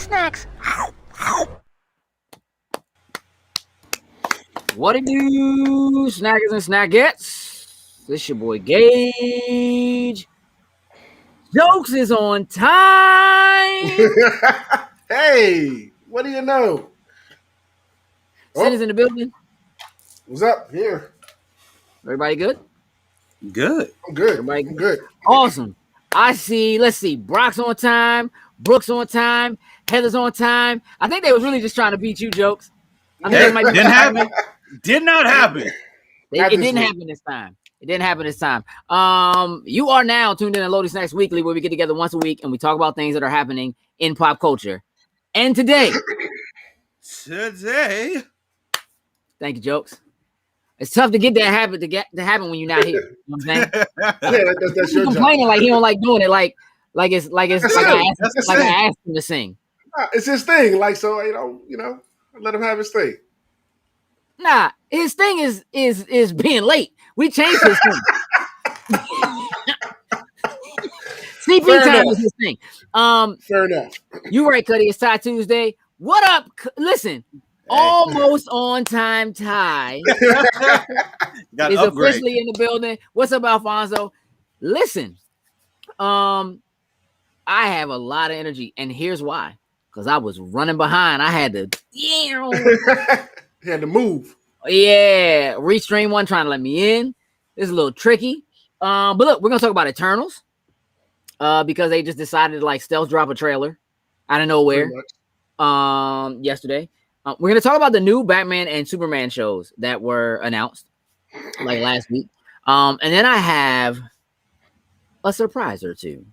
snacks. What it do, snackers and snackettes? This your boy Gage. Jokes is on time. Hey, what do you know? Sin is in the building. What's up here? Everybody good? Good. I'm good. Everybody I'm good. Awesome. I see. Let's see. Brock's on time. Brooks on time. Heather's on time. I think they was really just trying to beat you, Jokes. I think Hey, they might be didn't happen. Did not happen. Not It this didn't week. happen this time. It didn't happen this time. You are now tuned in to Loading Snacks Weekly, where we get together once a week and we talk about things that are happening in pop culture. And today, thank you, Jokes. It's tough to get that habit to happen when you're not here. You know what I'm saying? Yeah, that's He's your job. complaining like he don't like doing it, like I asked That's it. I asked him to sing. It's his thing. Like, so you know, let him have his thing. Nah, his thing is being late. We changed his thing. CP Fair time enough. is his thing. Fair enough. You right, Cuddy. It's Ty Tuesday. What up? Listen, almost on time. Ty Got is upgrade. officially in the building. What's up, Alfonso? Listen, I have a lot of energy, and here's why. Because I was running behind. I had to, He had to move. yeah, Restream one trying to let me in. It's a little tricky. But look, we're gonna talk about Eternals. Because they just decided to like stealth drop a trailer out of nowhere. Pretty much. Yesterday. We're gonna talk about the new Batman and Superman shows that were announced like last week. And then I have a surprise or two.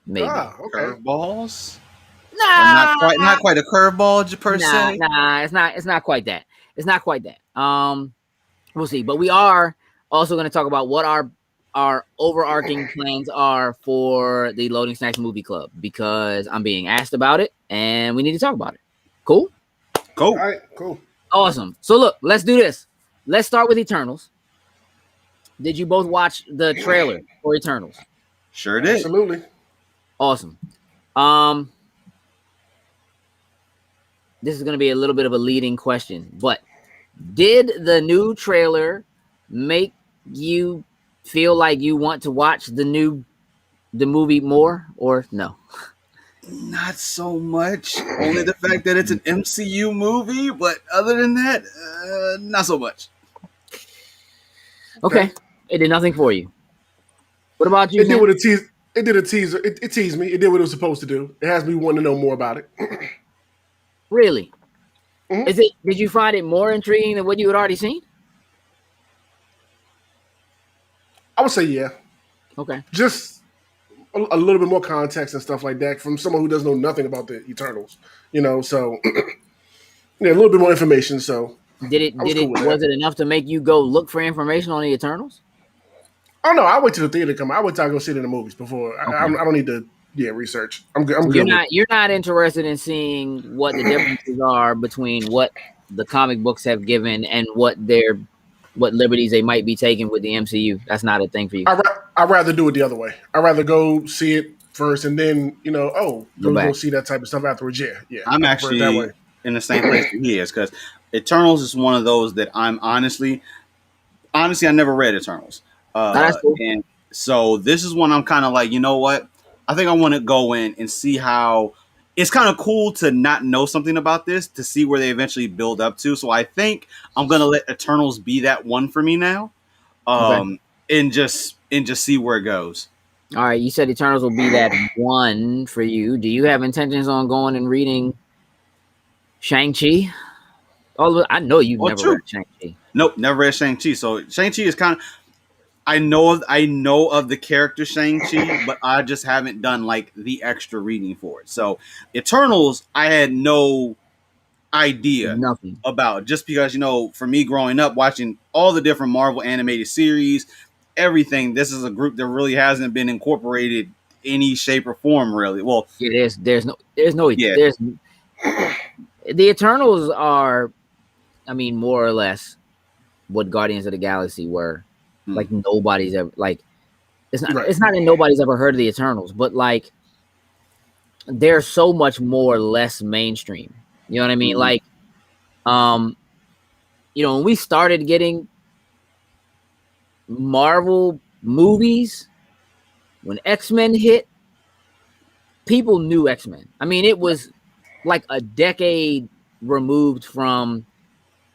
Maybe. Ah, okay. Curveballs. Nah, Not quite a curveball per se. Nah, it's not quite that. It's not quite that. We'll see. But we are also going to talk about what our overarching plans are for the Loading Snacks Movie Club, because I'm being asked about it and we need to talk about it. Cool? Go. All right, cool. Awesome. So look, let's do this. Let's start with Eternals. Did you both watch the trailer for Eternals? Sure did. Absolutely. Awesome. This is going to be a little bit of a leading question, but did the new trailer make you feel like you want to watch the movie more, or no? Not so much. Only the fact that it's an MCU movie, but other than that, not so much. Okay. It did nothing for you. What about you? It did Sam? what it did a teaser. It teased me. It did what it was supposed to do. It has me wanting to know more about it. Really? Mhm. Did you find it more intriguing than what you had already seen? I would say yeah. Okay. Just a little bit more context and stuff like that from someone who doesn't know nothing about the Eternals. You know, so yeah, a little bit more information. So Was it enough to make you go look for information on the Eternals? oh no, I wait till the theater come. I wait till I go see it in the movies before. Okay. I don't need to research. I'm good. I'm good. You're not interested in seeing what the differences are between what the comic books have given and what liberties they might be taking with the MCU. That's not a thing for you. I'd rather do it the other way. I'd rather go see it first and then go see that type of stuff afterwards. Yeah. I'm I prefer it that actually way. in the same place that he is, because Eternals is one of those that I'm honestly, I never read Eternals. That's cool. And so this is one I'm kind of like, you know what? I think I want to go in and see how it's kind of cool to not know something about this, to see where they eventually build up to. So I think I'm going to let Eternals be that one for me now. And just see where it goes. All right, you said Eternals will be that one for you. Do you have intentions on going and reading Shang-Chi? I know you've never read Shang-Chi. Nope, never read Shang-Chi. So Shang-Chi is kind of, I know of the character Shang-Chi, but I just haven't done like the extra reading for it. So Eternals, I had no idea Nothing about, just because, for me growing up watching all the different Marvel animated series, everything, this is a group that really hasn't been incorporated any shape or form, really. Well, there's no the Eternals are, I mean, more or less what Guardians of the Galaxy were. Like nobody's ever it's not that nobody's ever heard of the Eternals, but like they're so much more less mainstream. You know what I mean? Mhm. Like, when we started getting Marvel movies, when X-Men hit, people knew X-Men. I mean, it was like a decade removed from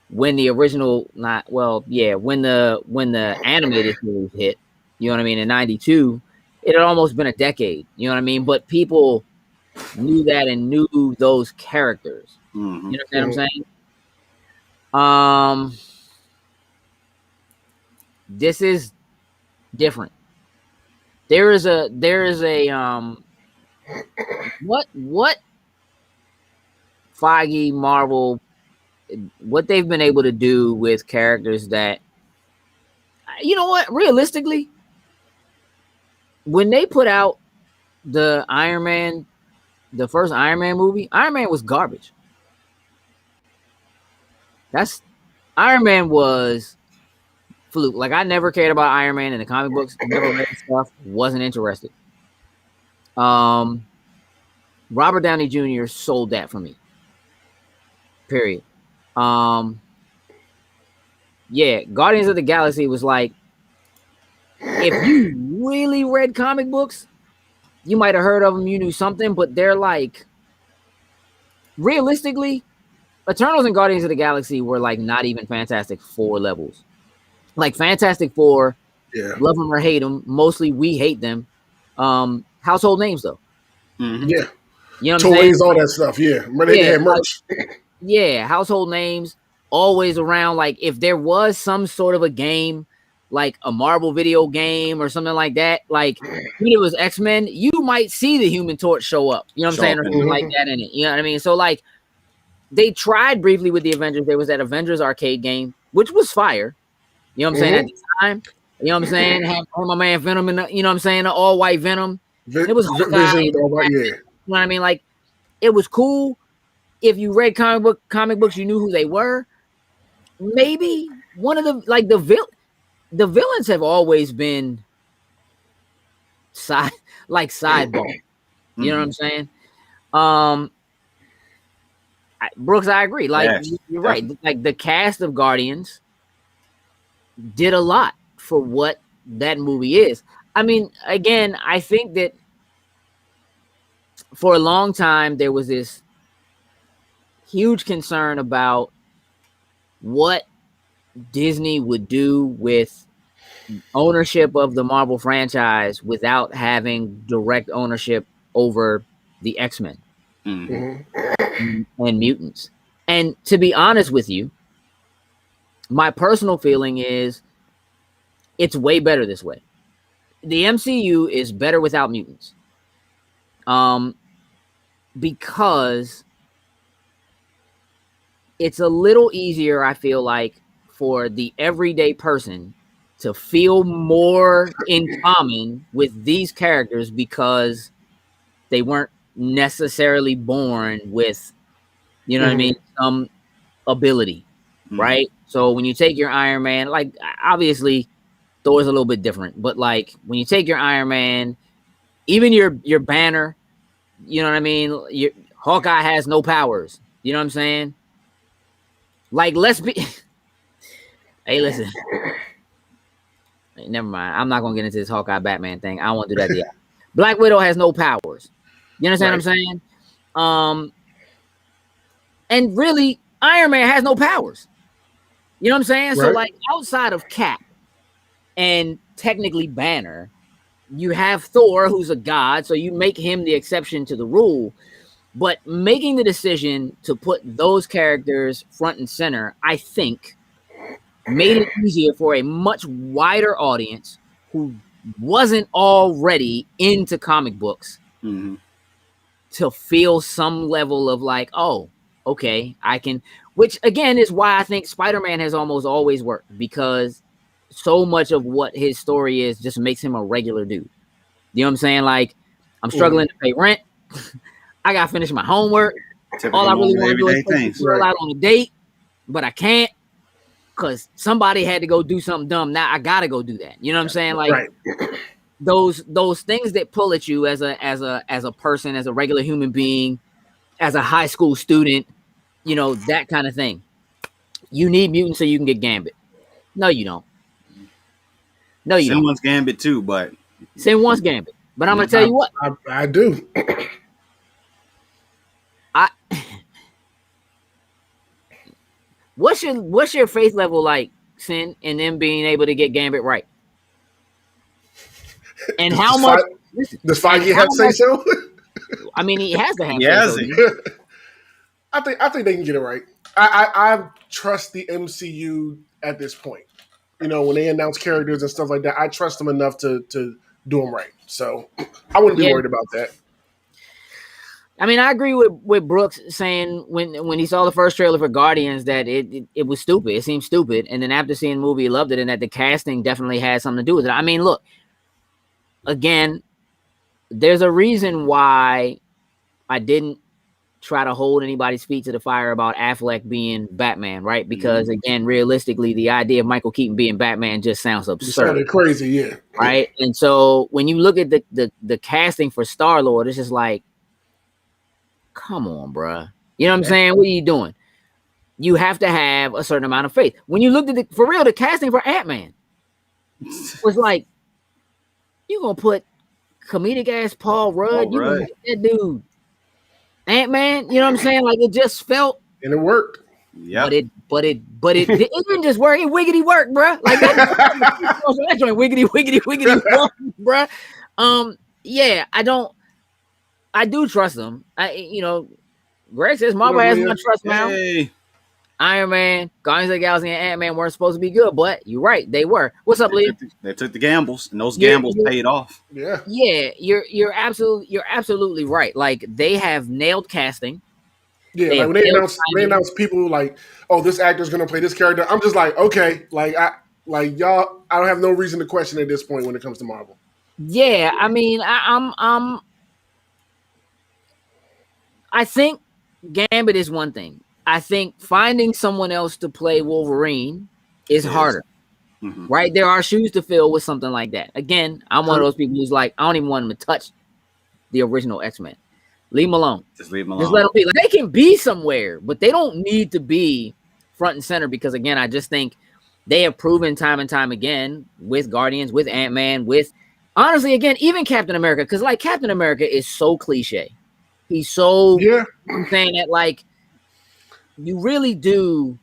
when the original, when the animated series hit. You know what I mean? In '92, it had almost been a decade. You know what I mean? But people knew that and knew those characters. Mhm. You know what I'm saying? This is different. There is a what Feige, Marvel, what they've been able to do with characters that, you know what, realistically, when they put out the Iron Man, the first Iron Man movie, Iron Man was garbage. That's Iron Man was fluke. Like, I never cared about Iron Man in the comic books, never read stuff, wasn't interested. Robert Downey Jr. sold that for me. Period. Yeah, Guardians of the Galaxy was like, if you really read comic books, you might have heard of them, you knew something, but they're like, realistically, Eternals and Guardians of the Galaxy were like not even Fantastic Four levels. Like, Fantastic Four, Yeah. love them or hate them, mostly we hate them. Household names though. Mhm. Yeah. You know what I'm saying? Toys, all that stuff. Yeah. They had merch. Yeah, household names, always around. Like, if there was some sort of a game, like a Marvel video game or something like that, like when it was X-Men, you might see the Human Torch show up. You know what I'm saying? Or something like that in it. You know what I mean? So, like, they tried briefly with the Avengers. There was that Avengers arcade game, which was fire. You know what I'm saying? At the time, you know what I'm saying? Had my man Venom in the, you know what I'm saying? The all white Venom. It was Hawkeye. Vision, all right, yeah. You know what I mean? Like, it was cool. If you read comic books, you knew who they were. Maybe one of the, like, the villains have always been sidebar. You know what I'm saying? Brooks, I agree. Like, Yes, you're right. Like, the cast of Guardians did a lot for what that movie is. I mean, again, I think that for a long time there was this huge concern about what Disney would do with ownership of the Marvel franchise without having direct ownership over the X-Men and mutants. And to be honest with you, my personal feeling is it's way better this way. The MCU is better without mutants. Because it's a little easier, I feel like, for the everyday person to feel more in common with these characters because they weren't necessarily born with, you know what I mean, some ability, right? So when you take your Iron Man, like, obviously Thor's a little bit different, but like when you take your Iron Man, even your Banner, you know what I mean? Your Hawkeye has no powers. You know what I'm saying? Like, let's be. Hey, listen. Never mind. I'm not gonna get into this Hawkeye Batman thing. I don't want to do that yet. Black Widow has no powers. You understand what I'm saying? And really, Iron Man has no powers. You know what I'm saying? So, like, outside of Cap and technically Banner, you have Thor, who's a god, so you make him the exception to the rule. But making the decision to put those characters front and center, I think, made it easier for a much wider audience who wasn't already into comic books to feel some level of like, oh, okay, I can, which again is why I think Spider-Man has almost always worked, because so much of what his story is just makes him a regular dude. You know what I'm saying? Like, I'm struggling to pay rent. I gotta finish my homework. All I really want to do is take the girl out on a date, but I can't because somebody had to go do something dumb. Now I gotta go do that. You know what I'm saying? Like, those things that pull at you as a person, as a regular human being, as a high school student, you know, that kind of thing. You need mutants so you can get Gambit. No, you don't. No, you don't. Someone's Gambit too, but Sin wants Gambit. But I'm gonna tell you what. I do. What's your faith level like, Sin, in them being able to get Gambit right? And how much? Does Feige have to say so? I mean, he has to have. Yes. I think they can get it right. I trust the MCU at this point. You know, when they announce characters and stuff like that, I trust them enough to do them right. So I wouldn't be worried about that. I mean, I agree with Brooks saying when he saw the first trailer for Guardians that it was stupid. It seemed stupid. And then after seeing the movie, he loved it, and that the casting definitely had something to do with it. I mean, look, again, there's a reason why I didn't try to hold anybody's feet to the fire about Affleck being Batman, right? Because again, realistically, the idea of Michael Keaton being Batman just sounds absurd. It sounded crazy, yeah. Right? And so when you look at the casting for Star-Lord, it's just like, come on, bruh. You know what I'm saying? What are you doing? You have to have a certain amount of faith. When you looked at for real, the casting for Ant-Man was like, you gonna put comedic ass Paul Rudd, you gonna make that dude Ant-Man, you know what I'm saying? Like, it just felt, and it worked. Yeah, but it didn't just work. It wiggity worked, bruh. Like that joint wiggity work, bruh. Yeah, I do trust them. You know, Greg says Marvel has my trust now. Hey. Iron Man, Guardians of the Galaxy, and Ant-Man weren't supposed to be good, but you're right, they were. What's up, Lee? They took the gambles, and those gambles paid off. Yeah, you're absolutely right. Like, they have nailed casting. Yeah, like when they announce people like, oh, this actor's gonna play this character, I'm just like, okay, y'all, I don't have no reason to question at this point when it comes to Marvel. Yeah, I mean, I think Gambit is one thing. I think finding someone else to play Wolverine is harder, right? There are shoes to fill with something like that. Again, I'm one of those people who's like, I don't even want him to touch the original X-Men. Leave him alone. Just leave him alone. Just let them be. Like, they can be somewhere, but they don't need to be front and center because, again, I just think they have proven time and time again with Guardians, with Ant-Man, with, honestly, again, even Captain America, because, like, Captain America is so cliche. He's so, I'm saying that, like, you really do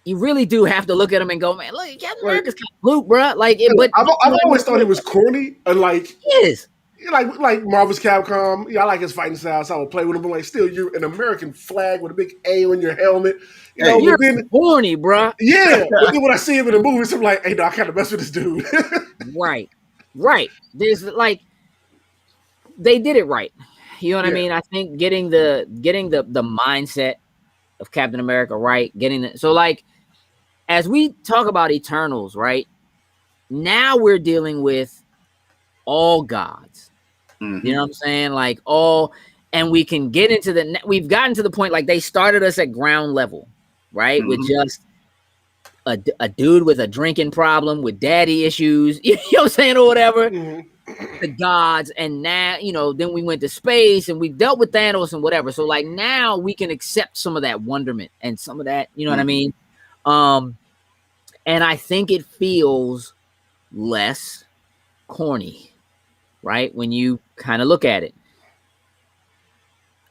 have to look at him and go, man, look, Captain America's kind of Luke, bro. Like, but I've always thought he was corny and like, yes, like Marvel's Capcom. Yeah, I like his fighting style, so I would play with him. But like, still, you're an American flag with a big A on your helmet. You know, you're corny, bro. Yeah, but then when I see him in the movies, I'm like, hey, no, I kind of mess with this dude. Right. There's like, they did it right. You know what I mean? I think getting the mindset of Captain America right, so like, as we talk about Eternals, right? Now we're dealing with all gods. You know what I'm saying? Like, all, and we can get into we've gotten to the point, like, they started us at ground level, right? With just a dude with a drinking problem, with daddy issues, you know what I'm saying, or whatever. The gods, and now, you know, then we went to space and we dealt with Thanos and whatever. So like, now we can accept some of that wonderment and some of that, you know what I mean? And I think it feels less corny, right? When you kind of look at it.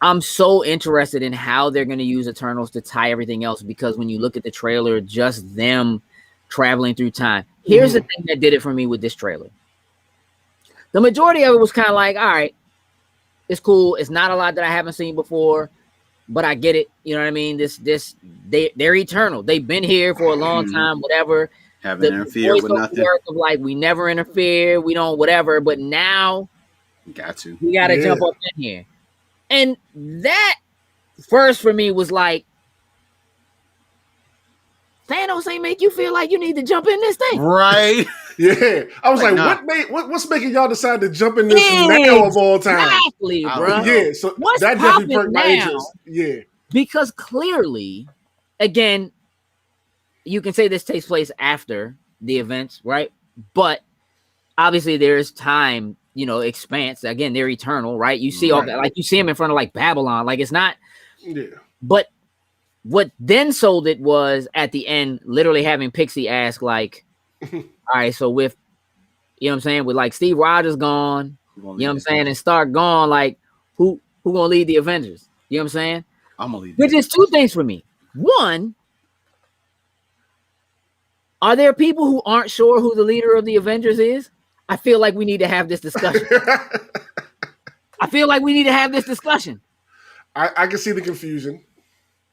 I'm so interested in how they're going to use Eternals to tie everything else, because when you look at the trailer, just them traveling through time. Here's the thing that did it for me with this trailer. The majority of it was kind of like, all right, it's cool. It's not a lot that I haven't seen before, but I get it. You know what I mean? They're eternal. They've been here for a long time, whatever. Haven't interfered with nothing. Of like, we never interfere. We don't, whatever. But now we got to jump up in here. And that first for me was like, Thanos ain't make you feel like you need to jump in this thing, right? Yeah, I was like, what's making y'all decide to jump in this now of all time? Exactly, bro. Yeah, so what's that definitely perked my now? interest. Yeah, because clearly, again, you can say this takes place after the events, right? But obviously there's time, expanse. Again, they're eternal, right? You see all that, like you see them in front of like Babylon. Like it's not. Yeah. But what then sold it was at the end, literally having Pixie ask like, all right, so with, you know what I'm saying, with like Steve Rogers gone, you know what I'm saying, and Stark gone, like who gonna lead the Avengers? You know what I'm saying? I'm gonna lead. Which is two things for me. One, are there people who aren't sure who the leader of the Avengers is? I feel like we need to have this discussion. I feel like we need to have this discussion. I can see the confusion.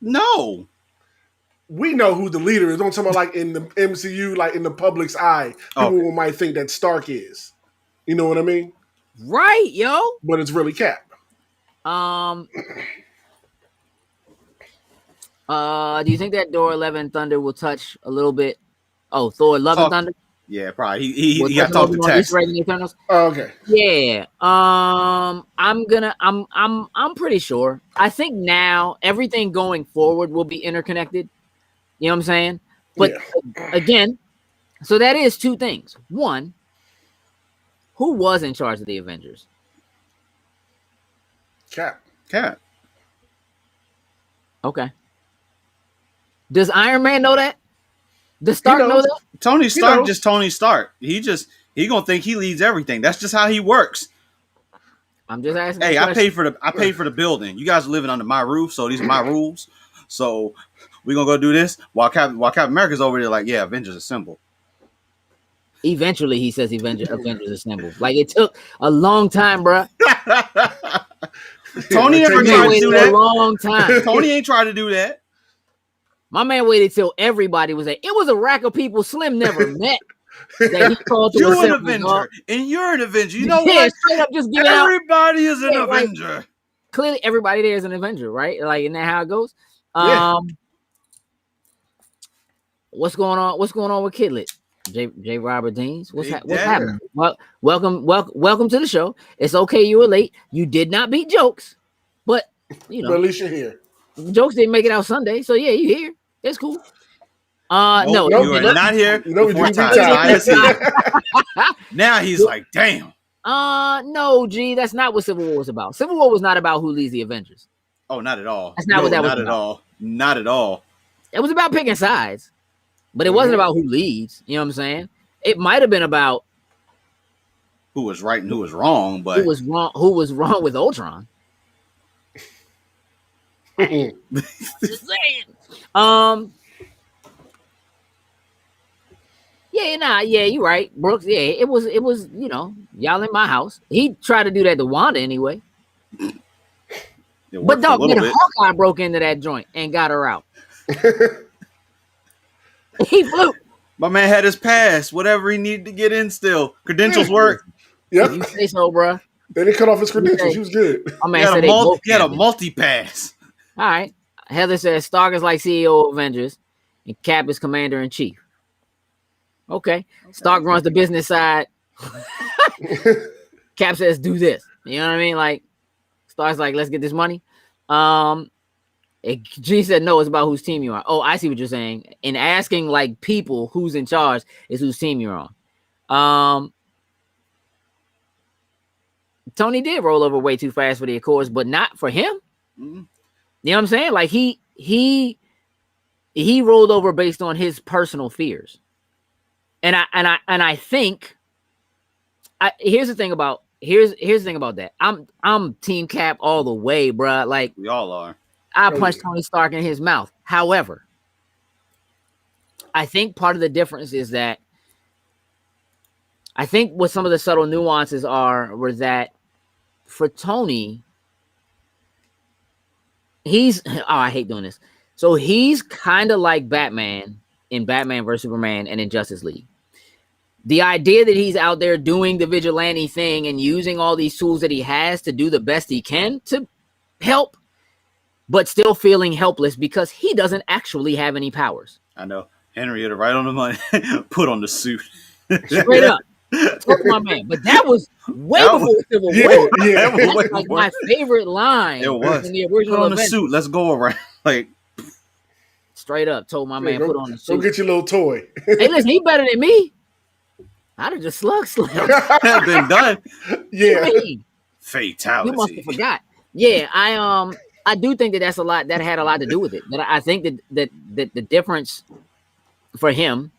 No. We know who the leader is. Don't talk about like in the MCU, like in the public's eye, people might think that Stark is. You know what I mean? Right, yo. But it's really Cap. Do you think that Thor: Love and Thunder will touch a little bit? Oh, Thor: Love and Thunder. Yeah, probably. He got to talk to text. Oh, okay. Yeah. I'm pretty sure. I think now everything going forward will be interconnected. You know what I'm saying? But again, so that is two things. One, who was in charge of the Avengers? Cap. Okay. Does Iron Man know that? Does Stark know that? Tony Stark just Tony Stark. He gonna think he leads everything. That's just how he works. I'm just asking. Hey, I paid for the building. You guys are living under my roof, so these are my rules. So we're gonna go do this while Captain America's over there like, yeah, Avengers Assemble. Eventually, he says Avengers Assemble. Like it took a long time, bro. Tony never tried to do that. A long time. Tony ain't tried to do that. My man waited till everybody was there. It was a rack of people Slim never met. That he called to you're an Avenger, and you're an Avenger. You know what? Straight up, just everybody is an Avenger. Like, clearly, everybody there is an Avenger, right? Like, isn't that how it goes? What's going on? What's going on with Kidlet? J. Robert Deans. What's happening? Well, welcome to the show. It's okay you were late. You did not beat Jokes, but but at least you're here. Jokes didn't make it out Sunday, so yeah, you here. It's cool. No, you are not here. Now he's like, damn. No, G, that's not what Civil War was about. Civil War was not about who leads the Avengers. Oh, not at all. That's not what that was about. Not at all. It was about picking sides, but it wasn't about who leads. You know what I'm saying? It might have been about who was right and who was wrong, but who was wrong with Ultron. Just saying. Yeah, you're right, Brooks. Yeah, it was, y'all in my house. He tried to do that to Wanda anyway. But dog, Hawkeye broke into that joint and got her out. He flew. My man had his pass, whatever he needed to get in still. Credentials work. Yep. You say so, bro. They didn't cut off his credentials. He was good. My man he had a multi-pass. All right. Heather says Stark is like CEO of Avengers and Cap is commander-in-chief. Okay. Stark runs the business side. Cap says, do this. You know what I mean? Like, Stark's like, let's get this money. G said, no, it's about whose team you are. Oh, I see what you're saying. In asking, like, people who's in charge is whose team you're on. Tony did roll over way too fast for the Accords, but not for him. Mm-hmm. You know what I'm saying? Like, he rolled over based on his personal fears. And I think here's the thing about that. I'm Team Cap all the way, bro. Like we all are. I punched Tony Stark in his mouth. However, I think part of the difference is that I think what some of the subtle nuances were that for Tony, I hate doing this. So he's kind of like Batman in Batman vs. Superman and in Justice League. The idea that he's out there doing the vigilante thing and using all these tools that he has to do the best he can to help, but still feeling helpless because he doesn't actually have any powers. I know. Henrietta, right on the money. Put on the suit. Straight up. My man. But that was way before Civil War. Yeah, that was like my favorite line. It was. In the original put on the suit. Let's go around. Like, straight up told my man, put on the suit. Go get your little toy. Hey, listen, he better than me. How did the slug slip? Have been done. Yeah. You Fatality. must have forgot. Yeah, I do think that that's a lot. That had a lot to do with it. But I think that the difference for him,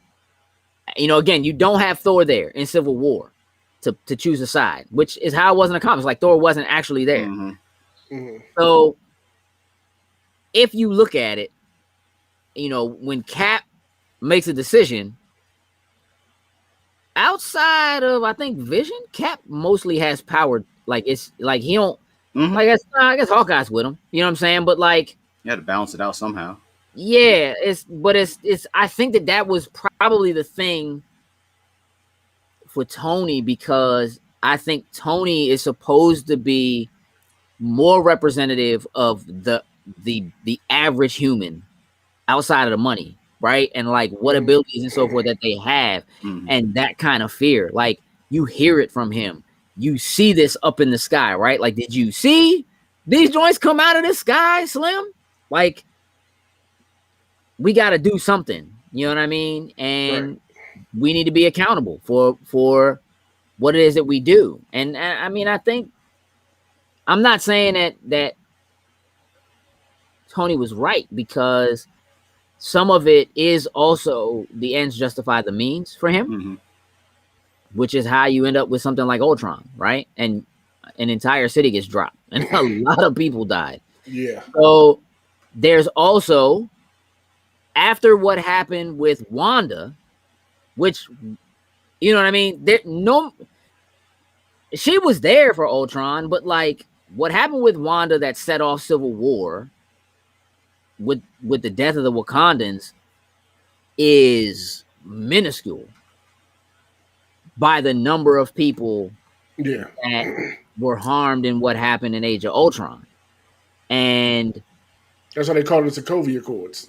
again, you don't have Thor there in Civil War to choose a side, which is how it was in the comics. Like Thor wasn't actually there. Mhm. So if you look at it, when Cap makes a decision outside of, I think, Vision, Cap mostly has power. Like it's like he don't. Like I guess Hawkeye's with him. You know what I'm saying? But like, you had to balance it out somehow. yeah, it's. I think that was probably the thing for Tony, because I think Tony is supposed to be more representative of the average human outside of the money, right? And like what abilities and so forth that they have, and that kind of fear. Like you hear it from him. You see this up in the sky, right? Like, did you see these joints come out of the sky, Slim? Like, we got to do something. You know what I mean? And we need to be accountable for what it is that we do. And I mean, I think I'm not saying that Tony was right, because some of it is also the ends justify the means for him, which is how you end up with something like Ultron, right? And an entire city gets dropped and a lot of people died. Yeah. So there's also, after what happened with Wanda, which, you know what I mean? She was there for Ultron, but like what happened with Wanda that set off Civil War with the death of the Wakandans is minuscule by the number of people that were harmed in what happened in Age of Ultron. And that's why they call it the Sokovia Accords.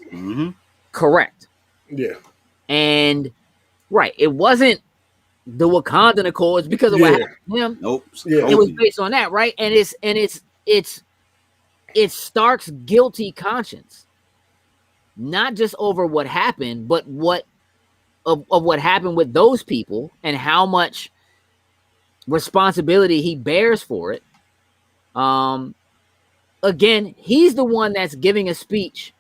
Correct. Yeah. And it wasn't the Wakandan Accords because of what happened to him. Nope. Yeah. It was based on that, right? And it's Stark's guilty conscience, not just over what happened, but what happened with those people and how much responsibility he bears for it. Again, he's the one that's giving a speech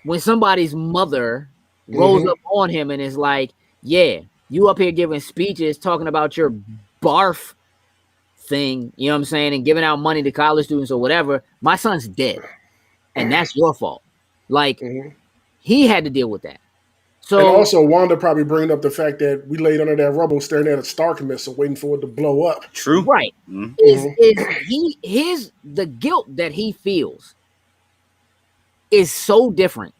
when somebody's mother rolls up on him and is like, yeah, you up here giving speeches talking about your barf thing, you know what I'm saying, and giving out money to college students or whatever. My son's dead, and that's your fault. Like, he had to deal with that. So, and also, Wanda probably bringing up the fact that we laid under that rubble staring at a Stark missile waiting for it to blow up. True. Right. Is the guilt that he feels is so different,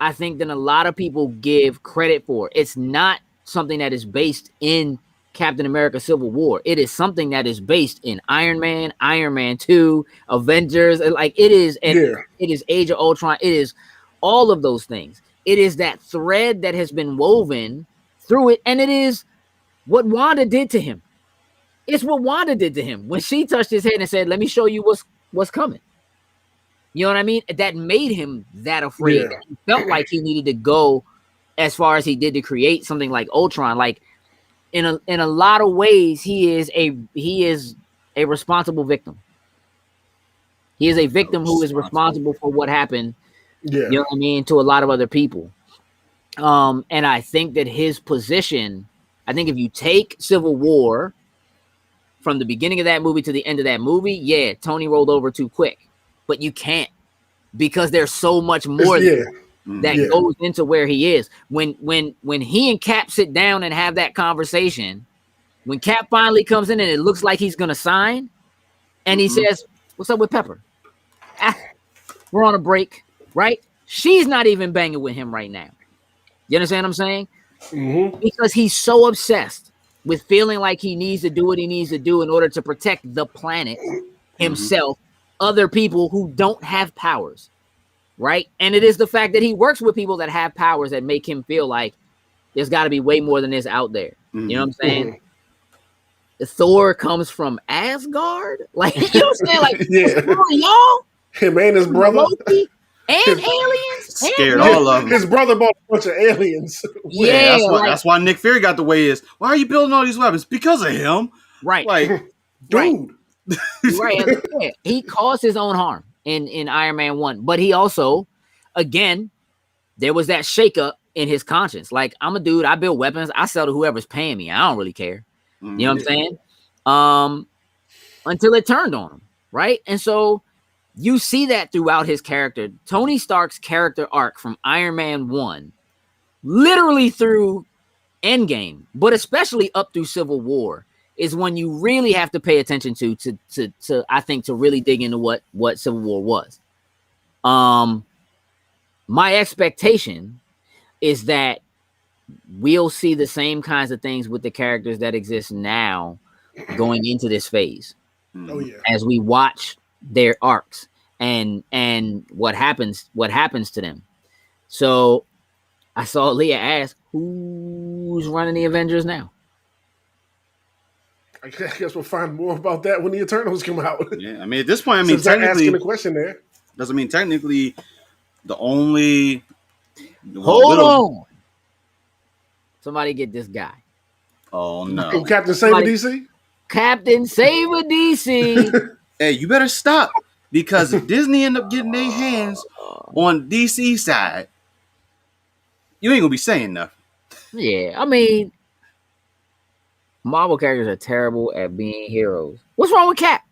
I think, than a lot of people give credit for. It's not something that is based in Captain America Civil War. It is something that is based in Iron Man, Iron Man 2, Avengers. Like it is, and it is Age of Ultron. It is all of those things. It is that thread that has been woven through it, and it is what Wanda did to him. It's what Wanda did to him when she touched his head and said, "Let me show you what's coming." You know what I mean? That made him that afraid. Yeah. He felt like he needed to go as far as he did to create something like Ultron. Like in a lot of ways, he is a responsible victim. He is a victim who is responsible for what happened. Yeah. You know what I mean? To a lot of other people. And I think that his position, I think if you take Civil War from the beginning of that movie to the end of that movie, yeah, Tony rolled over too quick. But you can't, because there's so much more that goes into where he is. When he and Cap sit down and have that conversation, when Cap finally comes in and it looks like he's gonna sign, and he says, "What's up with Pepper? We're on a break." Right? She's not even banging with him right now. You understand what I'm saying? Because he's so obsessed with feeling like he needs to do what he needs to do in order to protect the planet, himself, other people who don't have powers. Right? And it is the fact that he works with people that have powers that make him feel like there's got to be way more than this out there. You know what I'm saying? Thor comes from Asgard. Like, you know what I'm saying? Like, y'all? Him and his brother. Loki? and aliens. Scared And all of them. His brother bought a bunch of aliens. Yeah, that's why Nick Fury got the way he is. Why are you building all these weapons? Because of him. right. Like, Dude. Right. As I said, he caused his own harm in Iron Man 1. But he also, again, there was that shakeup in his conscience. Like, I'm a dude, I build weapons, I sell to whoever's paying me. I don't really care. You know what I'm saying? Until it turned on him, right? And so you see that throughout his character. Tony Stark's character arc from Iron Man 1, literally through Endgame, but especially up through Civil War, is when you really have to pay attention to I think to really dig into what Civil War was. My expectation is that we'll see the same kinds of things with the characters that exist now going into this phase. Oh yeah. As we watch their arcs and what happens to them. So I saw Leah ask, who's running the Avengers now? I guess we'll find more about that when the Eternals come out. Yeah, I mean, at this point, Since they're technically, asking a question there. doesn't mean technically the only. Hold on. Somebody get this guy. Oh no, Captain Saber DC? Captain Saber DC. Hey, you better stop, because if Disney end up getting their hands on DC side, you ain't gonna be saying nothing. Yeah, I mean, Marvel characters are terrible at being heroes. What's wrong with Cap?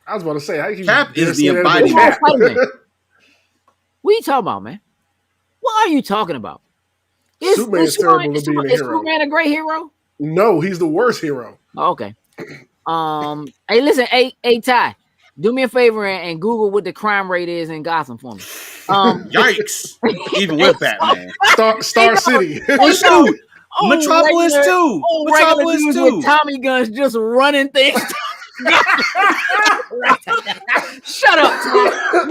I was about to say, how you Cap is the saying that embodiment. about Cap? What are you talking about, man? What are you talking about? Superman's terrible at being a Is hero. Superman a great hero? No, he's the worst hero. Oh, okay. Hey, listen, hey, Ty, do me a favor and Google what the crime rate is in Gotham for me. Yikes! Even with Batman, Star City. oh shoot, Metropolis regular- too. regular Metropolis dudes too. with Tommy guns just running things. Shut up, Ty.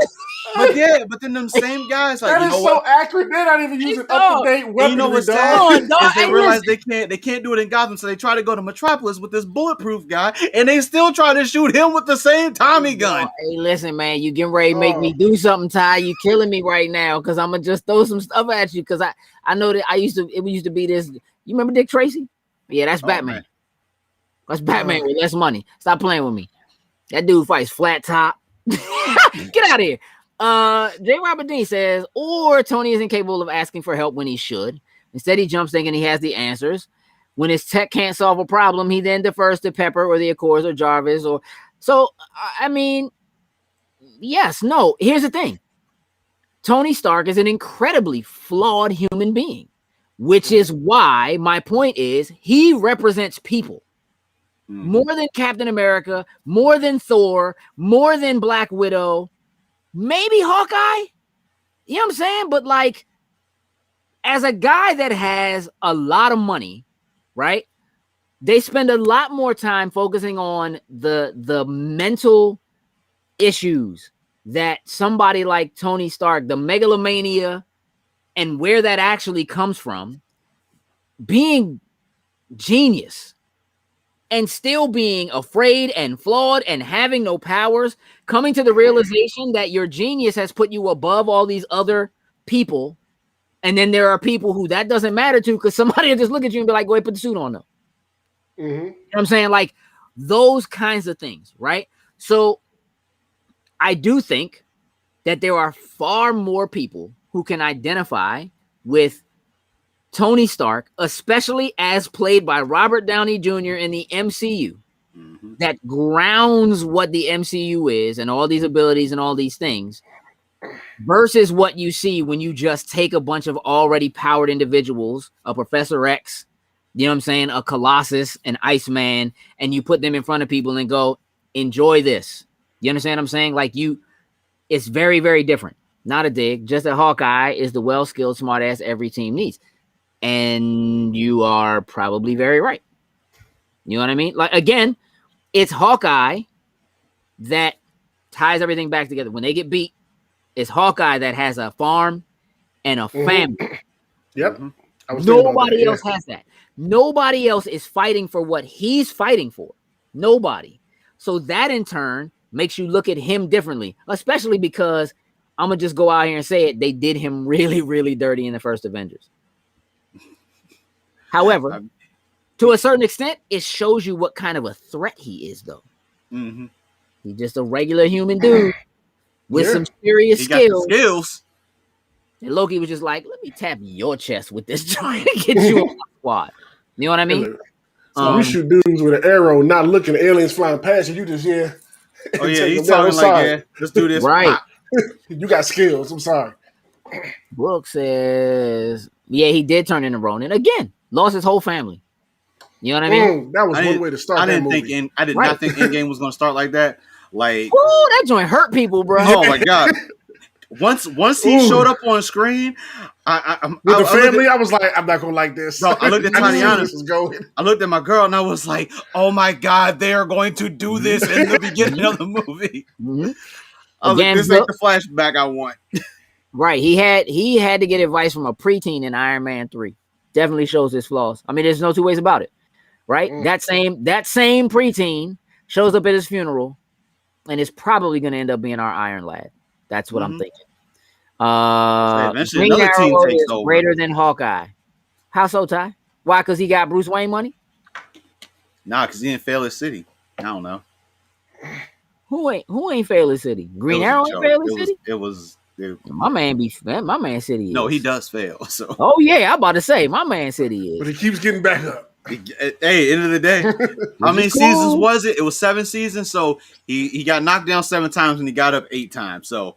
But then them same guys, like, That you is know so what? accurate. They're not even using Dog. up to date And weaponry. you know what's dog. sad? Dog, Is they hey, realize listen. they can't do it in Gotham, so they try to go to Metropolis with this bulletproof guy, and they still try to shoot him with the same Tommy gun. Hey, listen, man, you getting ready to make me do something, Ty. You killing me right now because I'm gonna just throw some stuff at you because I know that it used to be this. You remember Dick Tracy? Yeah, that's Batman. Man. That's Batman with less money. Stop playing with me. That dude fights flat top. Get out of here. J. Robert Dean says, or Tony is incapable of asking for help when he should. Instead, he jumps thinking he has the answers. When his tech can't solve a problem, he then defers to Pepper or the Accords or Jarvis. Or so, I mean, yes, no. Here's the thing. Tony Stark is an incredibly flawed human being, which is why my point is he represents people. More than Captain America, more than Thor, more than Black Widow, maybe Hawkeye. You know what I'm saying? But like, as a guy that has a lot of money, right? They spend a lot more time focusing on the mental issues that somebody like Tony Stark, the megalomania, and where that actually comes from, being genius. And still being afraid and flawed and having no powers, coming to the realization that your genius has put you above all these other people. And then there are people who that doesn't matter to because somebody will just look at you and be like, go ahead, put the suit on though. You know what I'm saying? Like those kinds of things, right? So I do think that there are far more people who can identify with Tony Stark, especially as played by Robert Downey Jr. in the MCU, that grounds what the MCU is and all these abilities and all these things versus what you see when you just take a bunch of already powered individuals, a Professor X, you know what I'm saying, a Colossus, an Iceman, and you put them in front of people and go, enjoy this. You understand what I'm saying? Like it's very, very different. Not a dig, just that Hawkeye is the well-skilled, smart-ass every team needs. And you are probably very right. You know what I mean? Like, again, it's Hawkeye that ties everything back together. When they get beat, it's Hawkeye that has a farm and a family. Yep. Nobody else has that. Nobody else is fighting for what he's fighting for. Nobody. So that in turn makes you look at him differently, especially because I'm gonna just go out here and say it. They did him really, really dirty in the first Avengers. However, to a certain extent, it shows you what kind of a threat he is, though. Mm-hmm. He's just a regular human dude with Yeah. some serious He got the skills. skills. And Loki was just like, let me tap your chest with this joint and get you on my squad. You know what I mean? So you shoot dudes with an arrow, not looking at aliens flying past you. You just Oh yeah, take he's them down. talking I'm like, sorry. yeah, let's do this. Right. Pop. You got skills. I'm sorry. Brooke says, yeah, he did turn into Ronin again. Lost his whole family. You know what I mean? That was I one didn't- way to start I that didn't movie. think I did Right. not think Endgame was going to start like that. Like, Ooh, that joint hurt people, bro. oh my god! Once he Ooh. showed up on screen, I With the looked family, I was like, I'm not gonna like this. Bro, I looked at just knew Tatiana. this was going. I looked at my girl and I was like, "Oh my god, they are going to do this in the beginning of the movie." Mhm. I was Again, like, "This ain't the flashback I want." Right. He had to get advice from a preteen in Iron Man 3. Definitely shows his flaws. I mean, there's no two ways about it. Right? That same preteen shows up at his funeral and is probably gonna end up being our Iron Lad. That's what I'm thinking. Eventually Green another team Arrow takes is over. greater than Hawkeye. How so, Ty? Why? Because he got Bruce Wayne money? Nah, because he didn't fail his city. I don't know. Who ain't Fairless City? Green It was a Arrow ain't joke. Fairless It was- City? It was. My man City is. No, he does fail. So, Oh yeah, I'm about to say my man City But is. he keeps getting back up. hey, end of the day, how many is cool. seasons was it? It was 7 seasons. So he got knocked down 7 times and he got up 8 times. So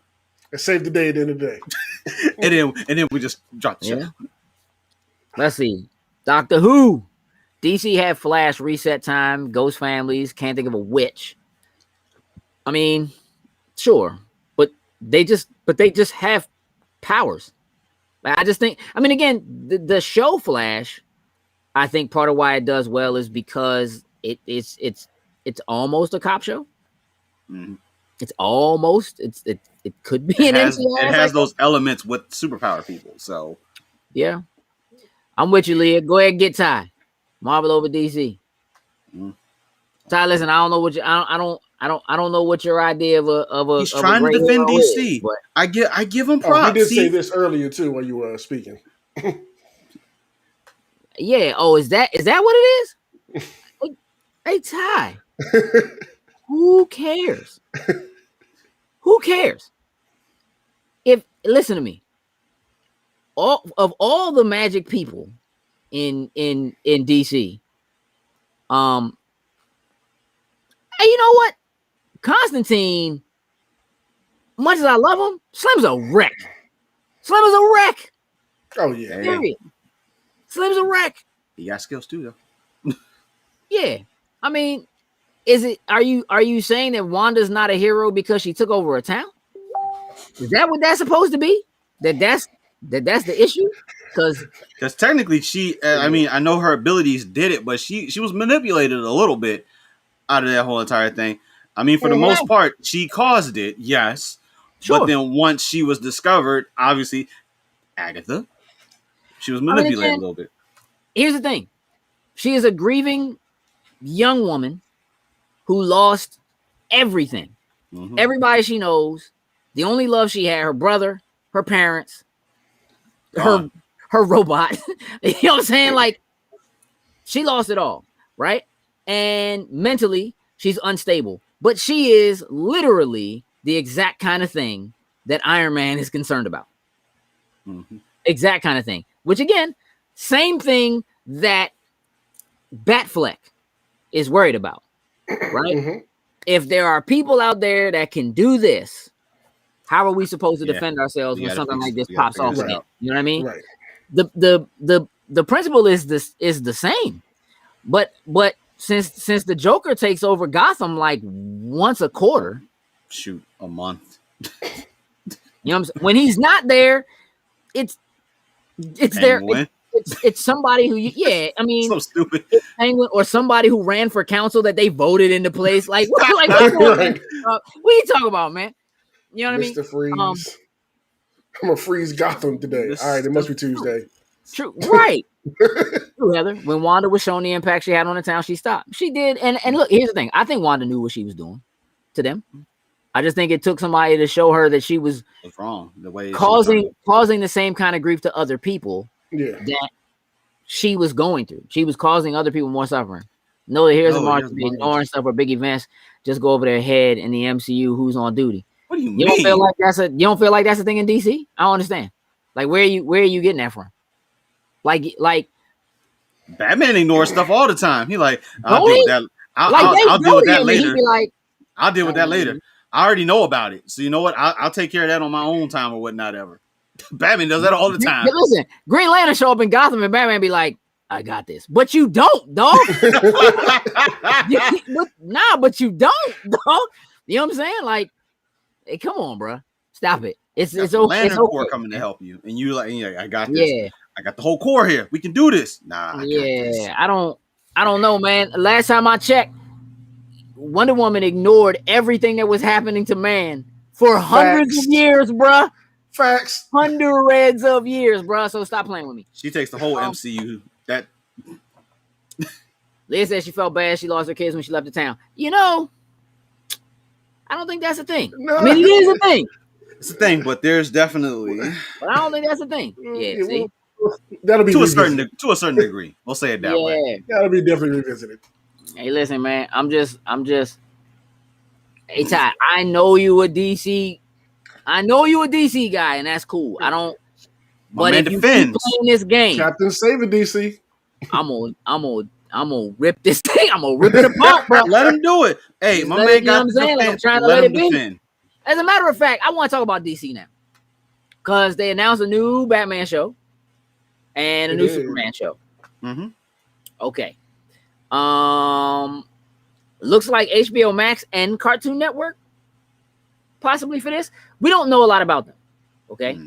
It saved the day at the end of the day. and then we just dropped the show. Yeah. Let's see. Doctor Who. DC had Flash reset time, Ghost Families, can't think of a witch. I mean, sure, but they just have powers. I just think, I mean, again, the show Flash, I think part of why it does well is because it's almost a cop show. Mhm. It's almost it could be It an has, NCIS, it I has think. those elements with superpower people. So Yeah, I'm with you, Leah. Go ahead and get Ty. Marvel over DC. Mm. Ty, listen, I don't know what I don't know what your idea of a he's of a trying to great defend hero DC. is, but I give him Oh, props. he did say See? this earlier too while you were speaking. yeah. Oh, is that what it is? Hey, Ty. Who cares? Who cares? If listen to me. All the magic people in DC, hey, you know what? Constantine, much as I love him, Slim's a wreck. Slim is a wreck. Oh yeah. Hey. Period. Slim's a wreck. He got skills too, though. Yeah. I mean, are you saying that Wanda's not a hero because she took over a town? Is that what that's supposed to be? That's the issue? Because technically, she. I mean, I know her abilities did it, but she was manipulated a little bit out of that whole entire thing. I mean, for the most part, she caused it, yes. Sure. But then once she was discovered, obviously, Agatha, she was manipulated a little bit. Here's the thing. She is a grieving young woman who lost everything. Mhm. Everybody she knows. The only love she had, her brother, her parents, Gone. her robot. You know what I'm saying? Like, she lost it all, right? And mentally, she's unstable. But she is literally the exact kind of thing that Iron Man is concerned about. Mhm. Exact kind of thing. Which, again, same thing that Batfleck is worried about, right? Mhm. If there are people out there that can do this, how are we supposed to Yeah. defend ourselves You when gotta something fix- like this you gotta pops figure off this again? out. You know what I mean? Right. The principle is the same, but since the Joker takes over Gotham like once a quarter, Shoot, a month. you know what I'm saying? When he's not there, it's there. Penguin. It's somebody who I mean, So stupid. Penguin or somebody who ran for council that they voted into place. Like what's going on? Right. What are you talking about, man? You know what I mean? Mr. Freeze. I'm gonna freeze Gotham today. Mr. All right, it must be Tuesday. True, right? True, Heather. When Wanda was shown the impact she had on the town, she stopped. She did, and look, here's the thing. I think Wanda knew what she was doing to them. I just think it took somebody to show her that she was What's wrong? The way causing the same kind of grief to other people Yeah. that she was going through. She was causing other people more suffering. No, here's a march, ignoring stuff or big events, just go over their head in the MCU. Who's on duty? What do you You mean? don't feel like that's a thing in DC? I don't understand. Like, where are you getting that from? Like Batman ignores stuff all the time. He like, I'll Don't deal he? with that. Like, I'll deal with that later. He'd be like, I'll deal with that later. I already know about it. So you know what? I'll take care of that on my own time or whatnot ever. Batman does that all the time. listen, Green Lantern show up in Gotham and Batman be like, I got this. But you don't, dog. But you don't, dog. You know what I'm saying? Like, hey, come on, bro. Stop it. It's okay. Lantern Corps coming to help you. And you like, yeah, I got this. Yeah. I got the whole Corps here. We can do this. Nah. I don't know, man. Last time I checked, Wonder Woman ignored everything that was happening to man for hundreds of years, bruh. Facts. Hundreds of years, bruh. So stop playing with me. She takes the whole MCU. That Leah said she felt bad. She lost her kids when she left the town. You know, I don't think that's a thing. No. I mean, it is a thing. it's a thing, but there's definitely But I don't think that's a thing. Yeah, see? That'll be to a certain degree. We'll say it that way. That'll be definitely revisited. Hey, listen, man. I'm just. Hey, Ty, I know you a DC guy, and that's cool. I don't. My but man if you keep defends. playing this game, Captain Save It, DC. I'm gonna rip this thing. I'm gonna rip it apart, bro. Let him do it. Hey, Just my let man it- you know got what I'm saying? Like, I'm defend. trying to Let let him it be. defend. As a matter of fact, I want to talk about DC now, because they announced a new Batman show and a new Superman show. Mm-hmm. Okay. Looks like HBO Max and Cartoon Network possibly for this. We don't know a lot about them. Okay.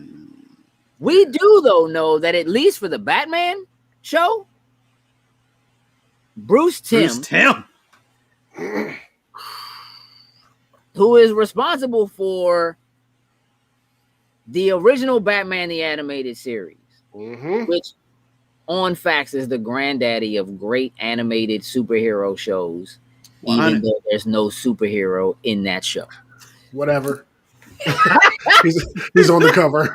We do though know that at least for the Batman show, Bruce Timm, who is responsible for the original Batman the Animated Series, which on facts is the granddaddy of great animated superhero shows, even though there's no superhero in that show. Whatever. he's on the cover.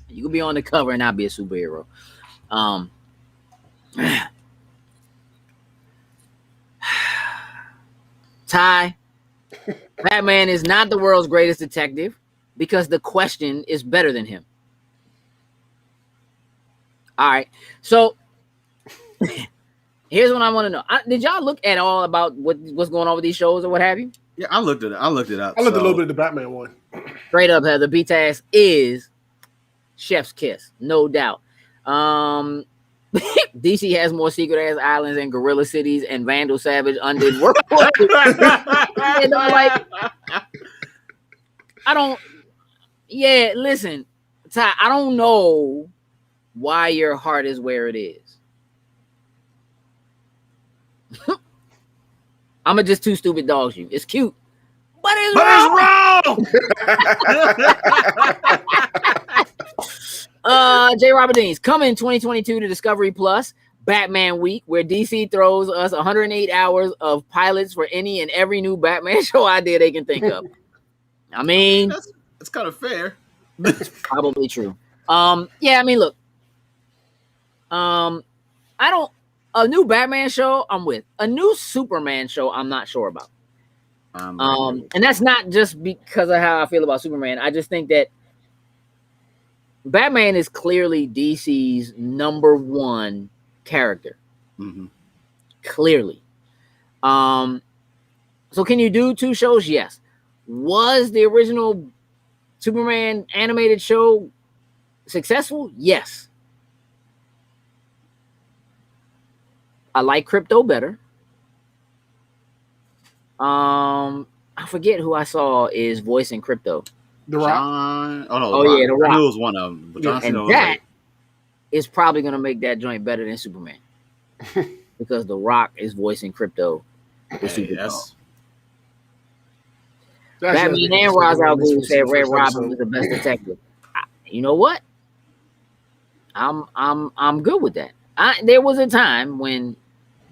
You could be on the cover and not be a superhero. Ty, Batman is not the world's greatest detective because the Question is better than him. All right, so here's what I want to know. Did y'all look at all about what's going on with these shows or what have you? Yeah, I looked at it. I looked up. I looked a little bit at the Batman one. Straight up, Heather, B-Task is Chef's Kiss, no doubt. DC has more secret ass islands and gorilla cities and Vandal Savage undid work. Like, I don't. Yeah, listen, Ty, I don't know why your heart is where it is. I'm just two stupid dogs. You, it's cute, but it's wrong. J. Robert Dean's coming 2022 to Discovery Plus, Batman Week, where DC throws us 108 hours of pilots for any and every new Batman show idea they can think of. I mean, that's kind of fair. Probably true. Yeah, I mean, look. A new Batman show, I'm with. A new Superman show, I'm not sure about. And that's not just because of how I feel about Superman. I just think that Batman is clearly DC's number one character. Mm-hmm. Clearly. So can you do two shows? Yes. Was the original Superman animated show successful? Yes. I like Crypto better. I forget who I saw is voicing Crypto. The Rock. Yeah, The Rock. I knew it was one of them. But And that is probably going to make that joint better than Superman. Because The Rock is voicing Crypto. The Superman. Batman and Ra's al Ghul said Red Robin was the best detective. You know what? I'm good with that. There was a time when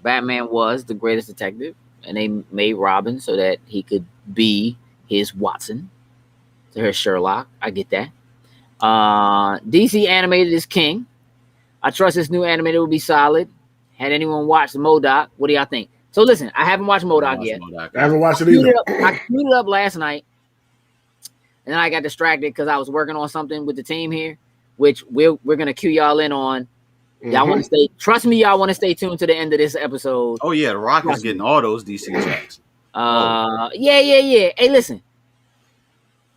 Batman was the greatest detective, and they made Robin so that he could be his Watson, so his Sherlock. I get that. DC animated is king. I trust this new animated will be solid. Had anyone watched MODOK? What do y'all think? So listen, I haven't watched MODOK yet. I haven't watched it either. I queued it up last night, and then I got distracted because I was working on something with the team here, which we're gonna cue y'all in on. Y'all want to stay? Trust me, y'all want to stay tuned to the end of this episode. Oh yeah, The Rock is getting all those DC checks. Yeah. Hey, listen,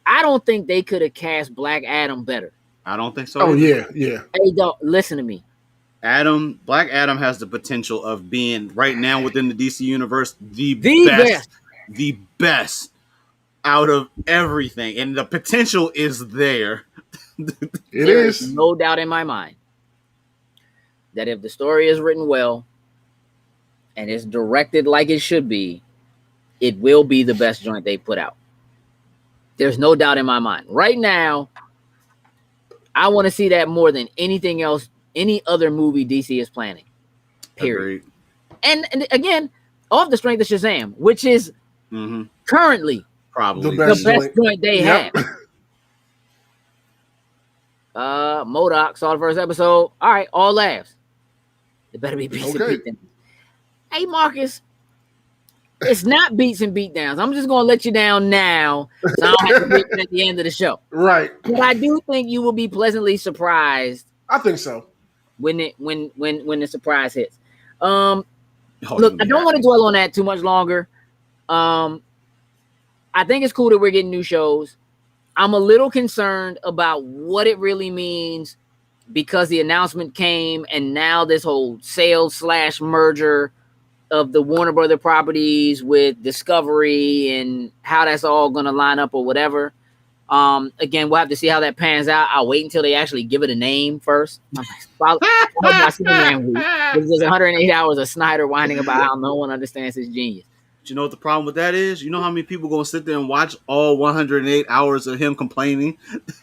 I don't think they could have cast Black Adam better. I don't think so. Oh yeah. Hey, don't listen to me. Black Adam has the potential of being right now within the DC universe the best out of everything, and the potential is there. There is no doubt in my mind that if the story is written well and it's directed like it should be, it will be the best joint they put out. There's no doubt in my mind. Right now, I want to see that more than anything else, any other movie DC is planning. Period. And again, off the strength of Shazam, which is currently probably the best joint they have. MODOK saw the first episode. All right, all laughs. It better be beats and beatdowns. Hey, Marcus, it's not beats and beatdowns. I'm just gonna let you down now, so I don't have to beat you at the end of the show. Right. But I do think you will be pleasantly surprised. I think so. When the surprise hits. Look, I don't want to dwell on that too much longer. I think it's cool that we're getting new shows. I'm a little concerned about what it really means because the announcement came and now this whole sales/merger of the Warner Brother properties with Discovery and how that's all going to line up or whatever. Again, we'll have to see how that pans out. I'll wait until they actually give it a name first. My Superman week. There's 108 hours of Snyder whining about how no one understands his genius. But you know what the problem with that is? You know how many people gonna sit there and watch all 108 hours of him complaining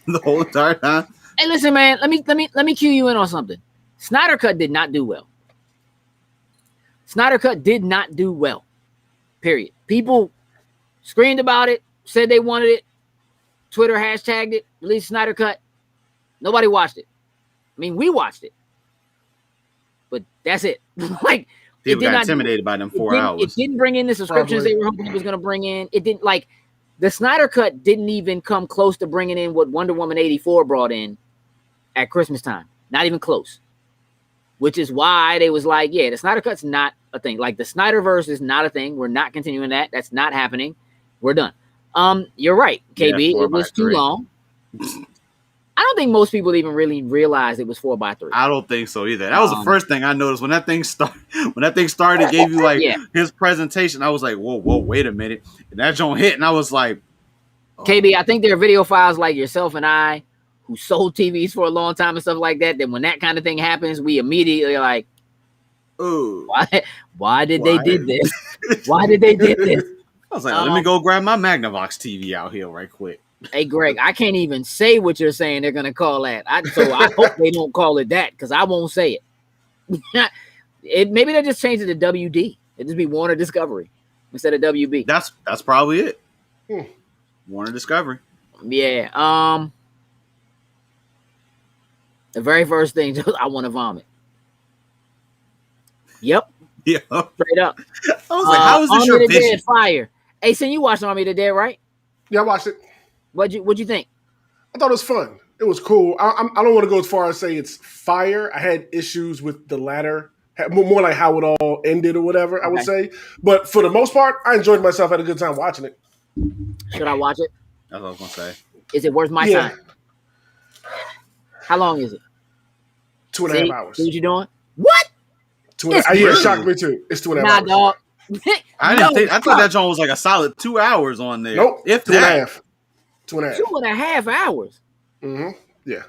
the whole entire time? Hey, listen, man. Let me cue you in on something. Snyder Cut did not do well. Snyder Cut did not do well. Period. People screamed about it, said they wanted it. Twitter hashtagged it, release Snyder Cut. Nobody watched it. I mean, we watched it, but that's it. Like, people got intimidated by them 4 hours. It didn't bring in the subscriptions they were hoping it was going to bring in. It didn't, like, the Snyder Cut didn't even come close to bringing in what Wonder Woman 84 brought in at Christmas time. Not even close. Which is why they was like, yeah, the Snyder Cut's not a thing. Like, the Snyderverse is not a thing. We're not continuing that. That's not happening. We're done. You're right, KB. Yeah, it was too long. I don't think most people even really realized it was 4x3. I don't think so either. That was the first thing I noticed when that thing started. When that thing started, gave you like his presentation. I was like, whoa, wait a minute. And that joint hit, and I was like, KB, I think there are video files like yourself and I who sold TVs for a long time and stuff like that. That when that kind of thing happens, we immediately like, ooh, why did they did this? Why did they did this? I was like, let me go grab my Magnavox TV out here right quick. Hey, Greg, I can't even say what you're saying they're going to call that. So I hope they don't call it that because I won't say it. Maybe they'll just change it to WD. It'll just be Warner Discovery instead of WB. That's probably it. Warner Discovery. Yeah. The very first thing, I want to vomit. Yep. Yeah. Straight up. I was like, how is this your vision? Dead fire. Hey, so you watched Army of the Dead, right? Yeah, I watched it. What'd you think? I thought it was fun. It was cool. I don't want to go as far as say it's fire. I had issues with the latter, more like how it all ended or whatever, I would say. But for the most part, I enjoyed myself. Had a good time watching it. Should I watch it? That's what I was going to say. Is it worth my time? How long is it? 2.5 hours. See what you doing? What? 2.5. Yeah, it shocked me too. It's 2.5 hours. Dog. I thought that joint was like a solid 2 hours on there. Nope. If 2.5. 2.5. 2.5 hours. Mm-hmm. Yeah.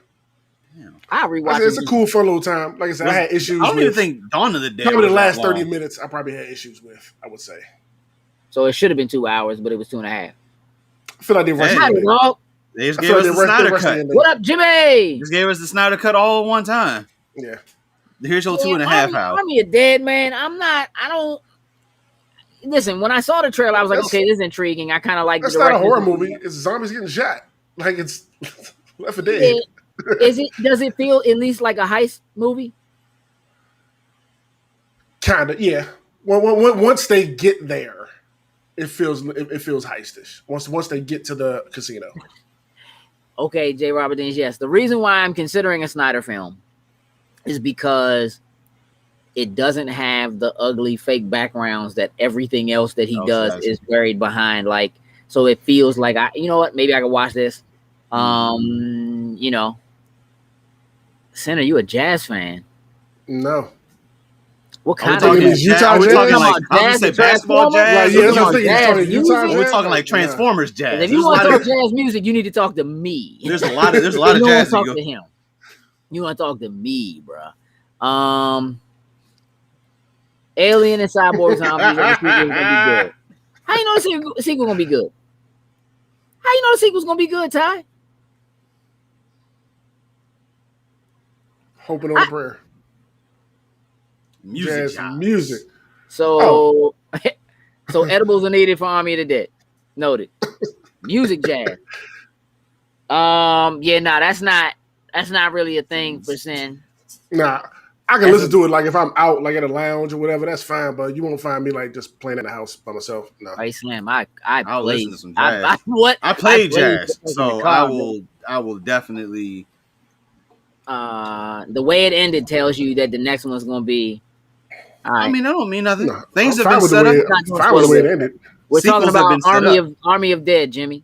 I rewatched it. It's a cool, fun little time. Like I said, I had issues. I don't even think Dawn of the Dead. Probably the last 30 minutes, I probably had issues with. I would say. So it should have been 2 hours, but it was 2.5. I feel like they rushed it. They just gave us the Snyder Cut. What up, Jimmy? Just gave us the Snyder Cut all at one time. Yeah. Here's your 2.5 hours. Army of Dead, man. listen, when I saw the trailer, I was like, That's- okay, this is intriguing. I kind of like the That's not a direction. horror movie. It's zombies getting shot. Like it's Left 4 Dead. Is it? Does it feel at least like a heist movie? Kind of, yeah. Once they get there, it feels heistish. Once they get to the casino. Okay, J. Robert Deans, yes. The reason why I'm considering a Snyder film is because it doesn't have the ugly fake backgrounds that everything else that he does is buried behind. Like, so it feels like you know what? Maybe I could watch this. You know, Sen, are you a jazz fan? No. What kind of jazz? Utah Are we jazz? talking like I would say basketball jazz? Yeah, that's what I'm thinking. You're talking Utah jazz? We're talking like Transformers jazz. If you want to talk jazz music, you need to talk to me. There's a lot of jazz. Talk to him. You want to talk to me, bro. Alien and Cyborg Zombies the sequel is gonna be good. How you know the sequel gonna be good? How you know the sequel's gonna be good, Ty? Hoping on a prayer. Music. Music. So, so edibles are needed for Army of the Dead. Noted. Music jazz. Yeah, nah, that's not really a thing for Sin. Nah, I can listen to it like if I'm out, like at a lounge or whatever. That's fine, but you won't find me like just playing in the house by myself. No. Hey Slam, I'll listen to some jazz. I play jazz, so I will definitely. The way it ended tells you that the next one's gonna be. Right. I mean, I don't mean nothing. No, Things have been set up. Fine with the way it ended. We're talking about Army of Dead, Jimmy.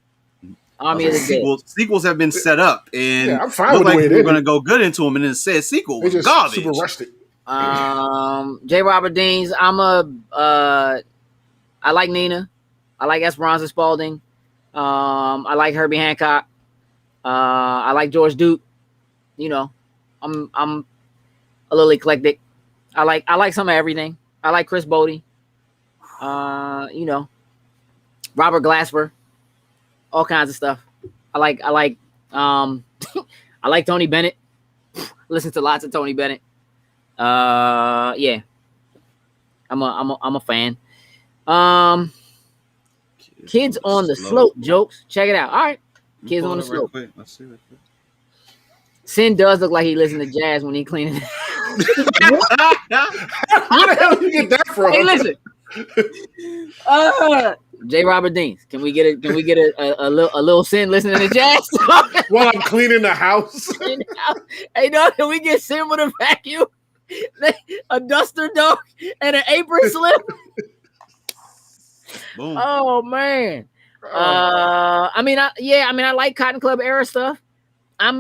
Army of the Dead. Sequels have been set up, and I'm fine with the way it ended. We're going to go good into them, and then it said sequel was garbage. Super rushed it. J. Robert Deans. I like Nina. I like Esperanza Spalding. I like Herbie Hancock. I like George Duke. You know, I'm a little eclectic. I like some of everything. I like Chris Bodie. You know, Robert Glasper. All kinds of stuff. I like I like Tony Bennett. Listen to lots of Tony Bennett. Yeah. I'm a fan. Kids on the Slope jokes. Check it out. All right. Kids on the Slope. Let's see. Sin does look like he listens to jazz when he cleaning. Where the hell did you get that from? Hey, listen. J. Robert Deans. Can we get a little Sin listening to jazz while I'm cleaning the house? Hey, no, can we get Sin with a vacuum, a duster dog, and an apron slip? Boom. Oh man. I like Cotton Club era stuff. I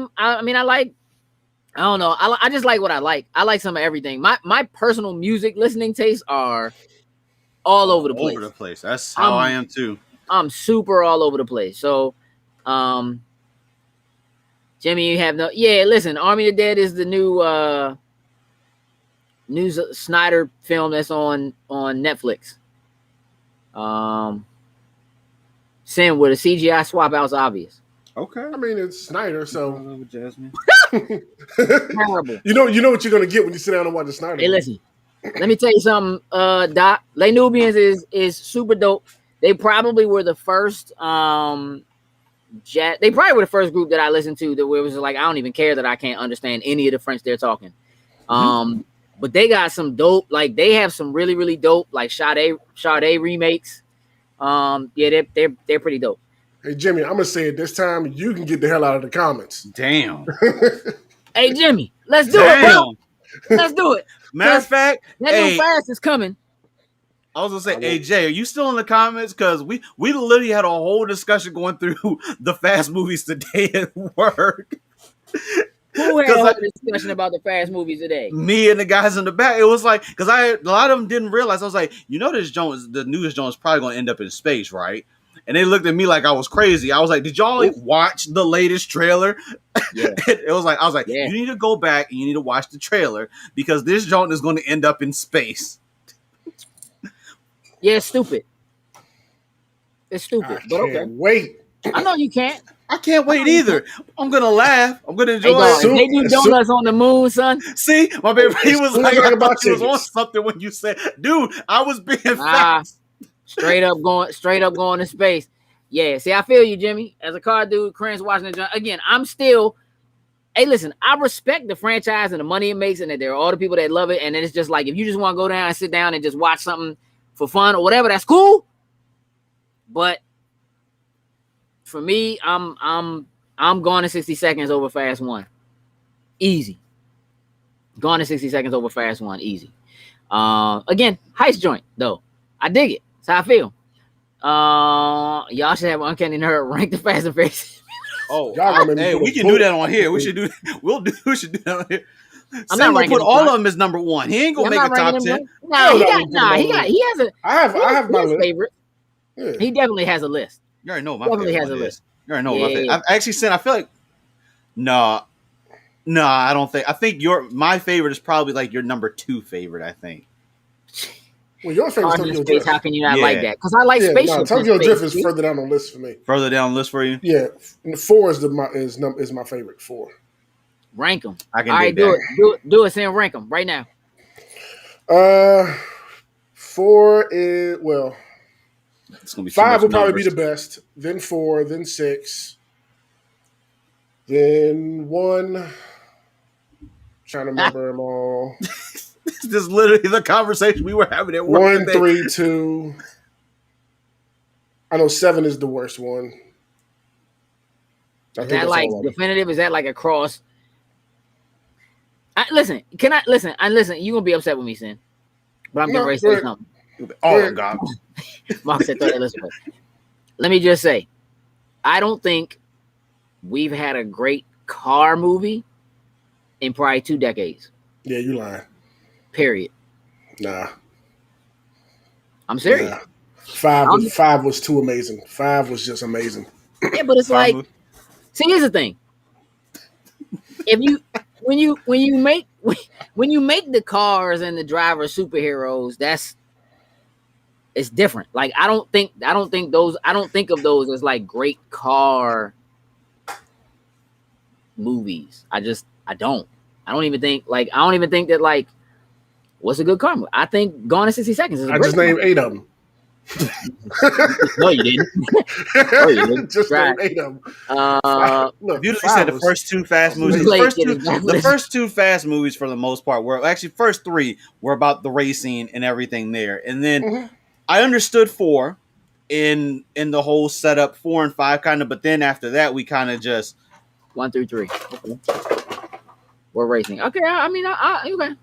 don't know. I just like what I like. I like some of everything. My personal music listening tastes are all over the place. All over the place. That's how I am too. I'm super all over the place. So, Jimmy, you have no. Yeah, listen. Army of the Dead is the new Snyder film that's on Netflix. Sin with a CGI swap out's obvious. Okay. I mean, it's Snyder, so Jasmine. Terrible. You know what you're gonna get when you sit down and watch the Snyder. Hey, listen. Let me tell you something, Doc. Les Nubians is super dope. They probably were the first they probably were the first group that I listened to that where it was like I don't even care that I can't understand any of the French they're talking. But they got some dope, like they have some really, really dope like Sade remakes. Yeah, they're pretty dope. Hey Jimmy, I'm gonna say it this time. You can get the hell out of the comments. Damn. Hey Jimmy, let's do it, bro. Let's do it. Matter of fact, that new fast is coming. I was gonna say, hey Jay, are you still in the comments? Because we literally had a whole discussion going through the Fast movies today at work. Who had a whole discussion about the Fast movies today? Me and the guys in the back. It was like because a lot of them didn't realize. I was like, you know, the newest Jones probably gonna end up in space, right? And they looked at me like I was crazy. I was like, did y'all watch the latest trailer? Yeah. I was like, you need to go back and you need to watch the trailer because this joint is going to end up in space. Yeah, it's stupid. It's stupid. But okay. Wait. I know you can't. I can't wait either. I'm going to laugh. I'm going to enjoy it. They do donuts on the moon, son. See, my baby, he was like, I thought you was on something when you said, dude, I was being fast. Straight up going to space. Yeah, see, I feel you, Jimmy. As a car dude, Chris Washington. Again, I'm still. Hey, listen, I respect the franchise and the money it makes, and that there are all the people that love it. And then it's just like if you just want to go down and sit down and just watch something for fun or whatever, that's cool. But for me, I'm going to 60 seconds over Fast One. Easy. Going to 60 seconds over Fast One. Easy. Again, heist joint, though. I dig it. That's how I feel. Y'all should have Uncanny Nerd rank the Fast and Furious. Oh, hey, we can do that on here. We should do that on here. I'm Sam not will put ranking all them. of them as number one. He ain't gonna make a top 10. He has a. I have my list. favorite. Yeah. He definitely has a list. You already know my Definitely favorite has a one list. is. You already know what my Yeah. favorite. I actually said I feel like no, I don't think. I think my favorite is probably like your number 2 favorite. I think. Well, your favorite Cars in Tokyo space, Drift. how can you not Yeah. like that? Because I like Yeah, spaceships. no, Tokyo in Drift space, is further down the list for me. Further down the list for you. Yeah, 4 is my favorite 4. Rank them. I can All right, dig that. do it, Sam. Rank them right now. 4 is It's gonna be too 5 much will probably be numbers. the best. Then 4, then 6, then 1. Trying to remember them all. This is literally the conversation we were having at work 1, today. 3, 2. I know 7 is the worst one. Is that like definitive? Is that like a cross? Listen, listen? You're gonna be upset with me, Sin. But I'm getting ready to say something. Oh God! Mark said, "Throw that list away." Let me just say, I don't think we've had a great car movie in probably 2 decades. Yeah, you lying. Period. Nah. I'm serious. Nah. 5 was too amazing. 5 was just amazing. Yeah, but it's like, see, here's the thing. If you when you make the cars and the drivers superheroes, it's different. Like I don't think of those as like great car movies. I don't even think that like what's a good car movie. I think Gone in 60 Seconds is a I great just named movie. 8 of them. No, you didn't. No, you didn't. Just Right. named 8 of them. You said the first 2 Fast movies. The first two Fast movies, for the most part, were actually first 3 were about the racing and everything there, and then I understood 4 in the whole setup, 4 and 5 kind of, but then after that we kind of just 1 through 3. We're racing. Okay, I mean, okay.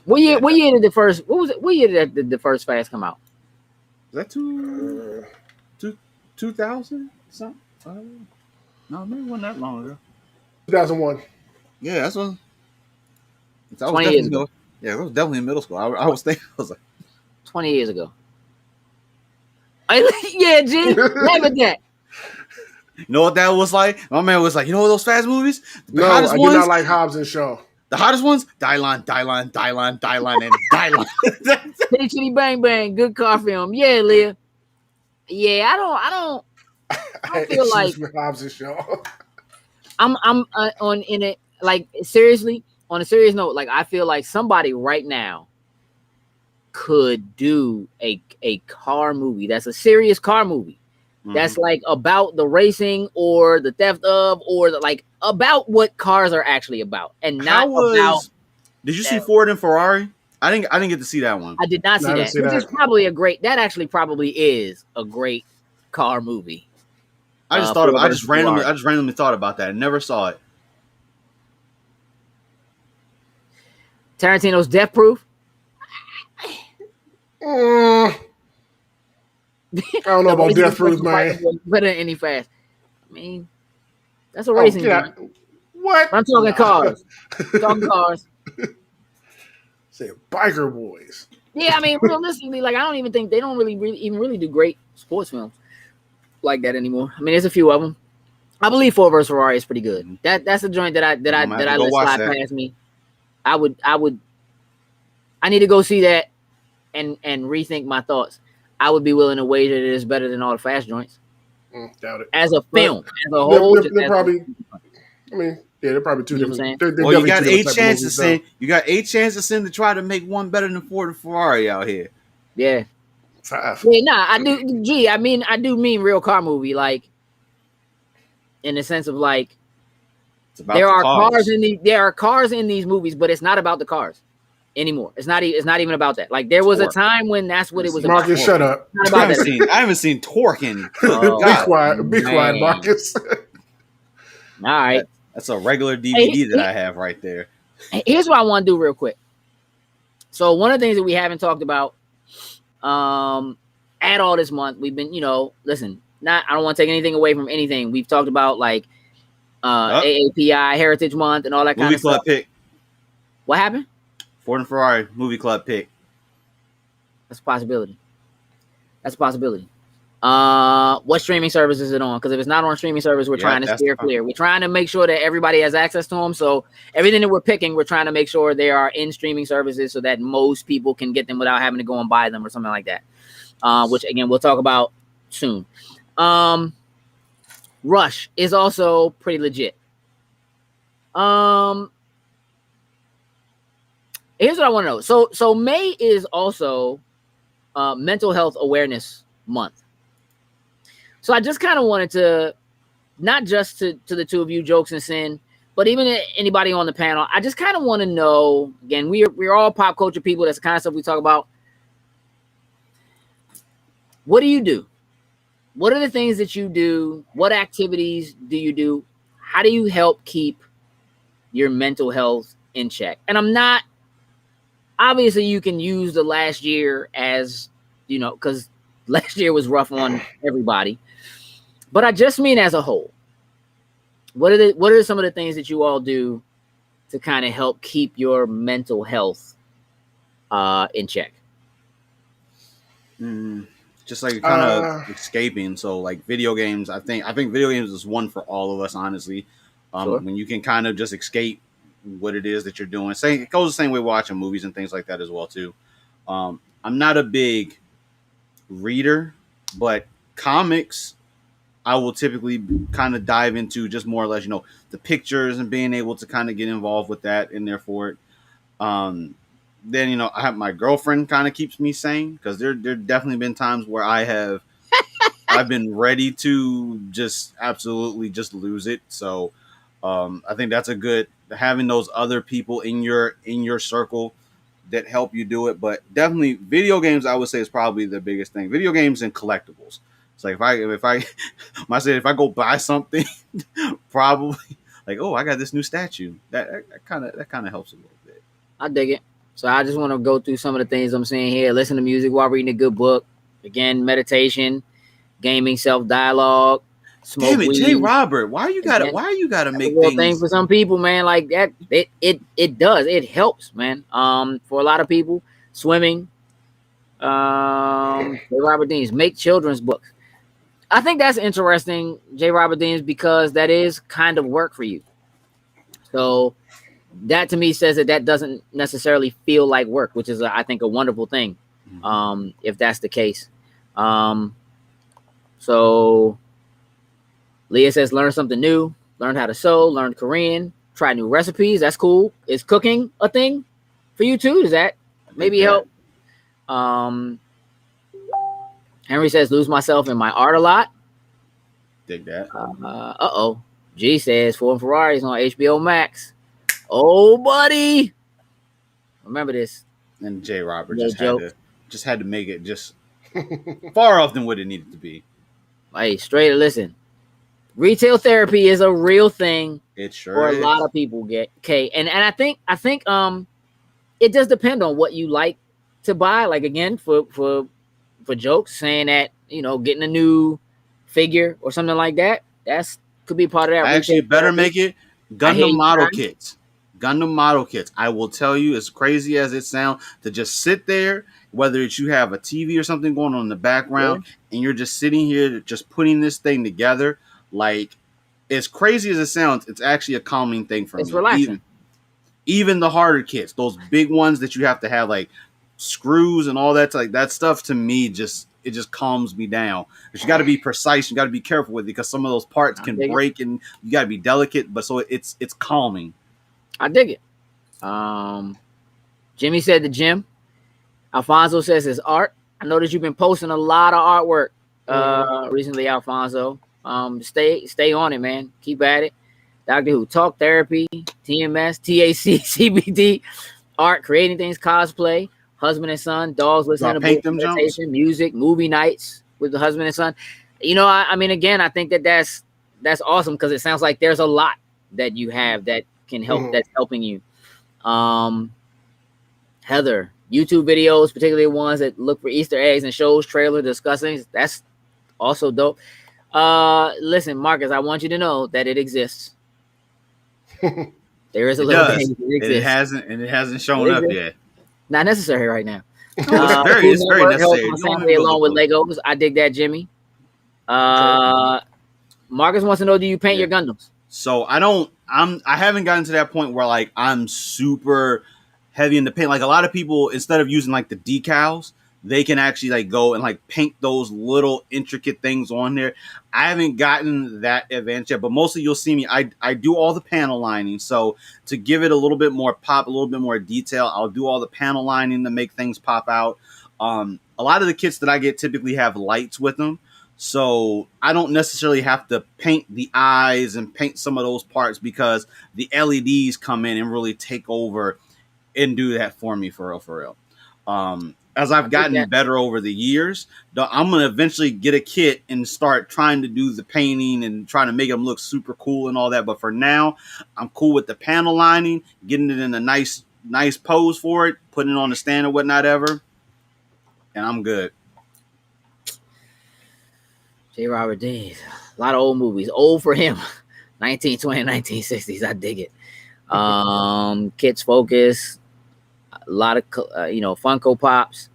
What year did the first? What was it? What year did the first Fast come out? is that 2000 something? No, maybe it wasn't that long ago. 2001. Yeah, that's what. 20 years ago. Yeah, it was definitely in middle school. I was thinking, I was like, 20 years ago. Yeah, G. Laugh at that. you know what that was like? My man was like, you know those Fast movies? The No, hottest I do ones, not like Hobbs and Shaw. the hottest ones, Dylan, and Dylan. Chitty Chitty Bang Bang. Good car film. Yeah, Leah. Yeah, I don't feel like Hobbs and Shaw. I'm on in it. Like seriously, on a serious note, like I feel like somebody right now could do a car movie that's a serious car movie that's like about the racing or the theft of or like about what cars are actually about and not about. Did you see Ford and Ferrari? I didn't get to see that one. I did not see that. Which is probably that actually probably is a great car movie. I just thought about. I just randomly thought about that. I never saw it. Tarantino's Death Proof. I don't know about Death Proof, man. Better than any Fast. I mean, that's a racing game. What? I'm talking cars. Talking cars. Say Biker Boys. Yeah, I mean, realistically, like I don't even think they don't really do great sports films like that anymore. I mean, there's a few of them. I believe Ford vs Ferrari is pretty good. That's a joint that I let slide past me. I need to go see that and rethink my thoughts. I would be willing to wager that it's better than all the Fast joints. Doubt it. As a film, as a whole, they're probably. I mean, yeah, they're probably two different. Well, you got 8 chances, Sin. You got 8 chances, Sin, to try to make one better than Ford and Ferrari out here. Yeah. 5. Yeah, nah, I do. Gee, I do mean real car movie, like in the sense of like It's about there the are cars. there are cars in these movies, but it's not about the cars anymore. It's not even about that. Like there was a Torque. time when that's what it was See, about. Marcus, shut up. It's not I about haven't that. seen I haven't seen Torque in good Oh, Be God. quiet. Be quiet, man. Marcus. All right. That's a regular DVD that I have right there. Here's what I want to do real quick. So one of the things that we haven't talked about at all this month, we've been, listen, I don't want to take anything away from anything. We've talked about like AAPI Heritage Month and all that kind Movie of Club stuff. pick. What happened? Ford and Ferrari Movie Club pick. That's a possibility. What streaming service is it on? Because if it's not on a streaming service, we're trying to steer clear. We're trying to make sure that everybody has access to them. So everything that we're picking, we're trying to make sure they are in streaming services so that most people can get them without having to go and buy them or something like that. Which again, we'll talk about soon. Rush is also pretty legit. Here's what I want to know. So May is also Mental Health Awareness Month. So I just kind of wanted to, not just to the two of you, Jokes and Sin, but even anybody on the panel, I just kind of want to know, again, we're all pop culture people. That's the kind of stuff we talk about. What do you do? What are the things that you do? What activities do you do? How do you help keep your mental health in check? And I'm not, obviously you can use the last year as, because last year was rough on everybody. But I just mean as a whole. What are some of the things that you all do to kind of help keep your mental health in check? Just like kind of escaping. So like video games, I think video games is one for all of us, honestly. Sure. When you can kind of just escape what it is that you're doing. It goes the same way watching movies and things like that as well too. I'm not a big reader, but comics I will typically kind of dive into just more or less, the pictures and being able to kind of get involved with that in there for it. Then, I have my girlfriend kind of keeps me sane because there definitely been times where I've been ready to just absolutely just lose it. So I think that's a good, having those other people in your circle that help you do it. But definitely video games, I would say, is probably the biggest thing. Video games and collectibles. It's like if I go buy something, probably like, oh, I got this new statue. That kind of helps a little bit. I dig it. So I just want to go through some of the things I'm saying here. Listen to music while reading a good book. Again, meditation, gaming, self-dialogue, smoke Damn it, weed. J. Robert, why you gotta make things? things For some people, man, like that, it does. It helps, man. For a lot of people, swimming. J. Robert Deans, make children's books. I think that's interesting, J. Robert Deans, because that is kind of work for you. So that to me says that doesn't necessarily feel like work, which is, I think, a wonderful thing. If that's the case. So Leah says, learn something new, learn how to sew, learn Korean, try new recipes. That's cool. Is cooking a thing for you too? Does that maybe help? Henry says, lose myself in my art a lot. Dig that. G says, Ford and Ferrari is on HBO Max. Oh, buddy. Remember this. And J. Robert No just had to make it just far off than what it needed to be. Hey, straight listen. Retail therapy is a real thing. It sure for is. a lot of people. And I think it does depend on what you like to buy. Like again, for Jokes saying that, getting a new figure or something like that, could be part of that. Actually, better make it Gundam model kits. Gundam model kits. I will tell you, as crazy as it sounds, to just sit there, whether it's you have a TV or something going on in the background, and you're just sitting here just putting this thing together, like, as crazy as it sounds, it's actually a calming thing for me. It's relaxing. Even the harder kits, those big ones that you have to have like screws and all that, like that stuff, to me, it just calms me down. But you got to be precise. You got to be careful with it because some of those parts can break, and you got to be delicate. But so it's calming. I dig it. Jimmy said the gym. Alfonso says his art. I noticed you've been posting a lot of artwork recently, Alfonso. Stay on it, man. Keep at it. Doctor Who, talk therapy, TMS, TAC, CBD, art, creating things, cosplay, husband and son, dogs listening to paint books, them Jones? meditation, music, movie nights with the husband and son. You know, I mean, again, I think that's awesome because it sounds like there's a lot that you have that can help. That's helping you. Heather, YouTube videos, particularly ones that look for Easter eggs and shows, trailer discussing. That's also dope. Listen, Marcus, I want you to know that it exists. There is a little thing. It hasn't shown up yet. Not necessary right now. It's very necessary. Along with Legos. I dig that, Jimmy. Marcus wants to know, do you paint your Gundams? So I haven't gotten to that point where like I'm super heavy in the paint. Like a lot of people, instead of using like the decals, they can actually like go and like paint those little intricate things on there. I haven't gotten that advantage yet, but mostly you'll see me. I do all the panel lining. So to give it a little bit more pop, a little bit more detail, I'll do all the panel lining to make things pop out. A lot of the kits that I get typically have lights with them. So I don't necessarily have to paint the eyes and paint some of those parts because the LEDs come in and really take over and do that for me for real. As I've gotten better over the years, I'm going to eventually get a kit and start trying to do the painting and trying to make them look super cool and all that. But for now, I'm cool with the panel lining, getting it in a nice pose for it, putting it on the stand or whatnot ever. And I'm good. J. Robert Dean, a lot of old movies, old for him, 1920, 1960s. I dig it. Kids Focus, a lot of Funko Pops.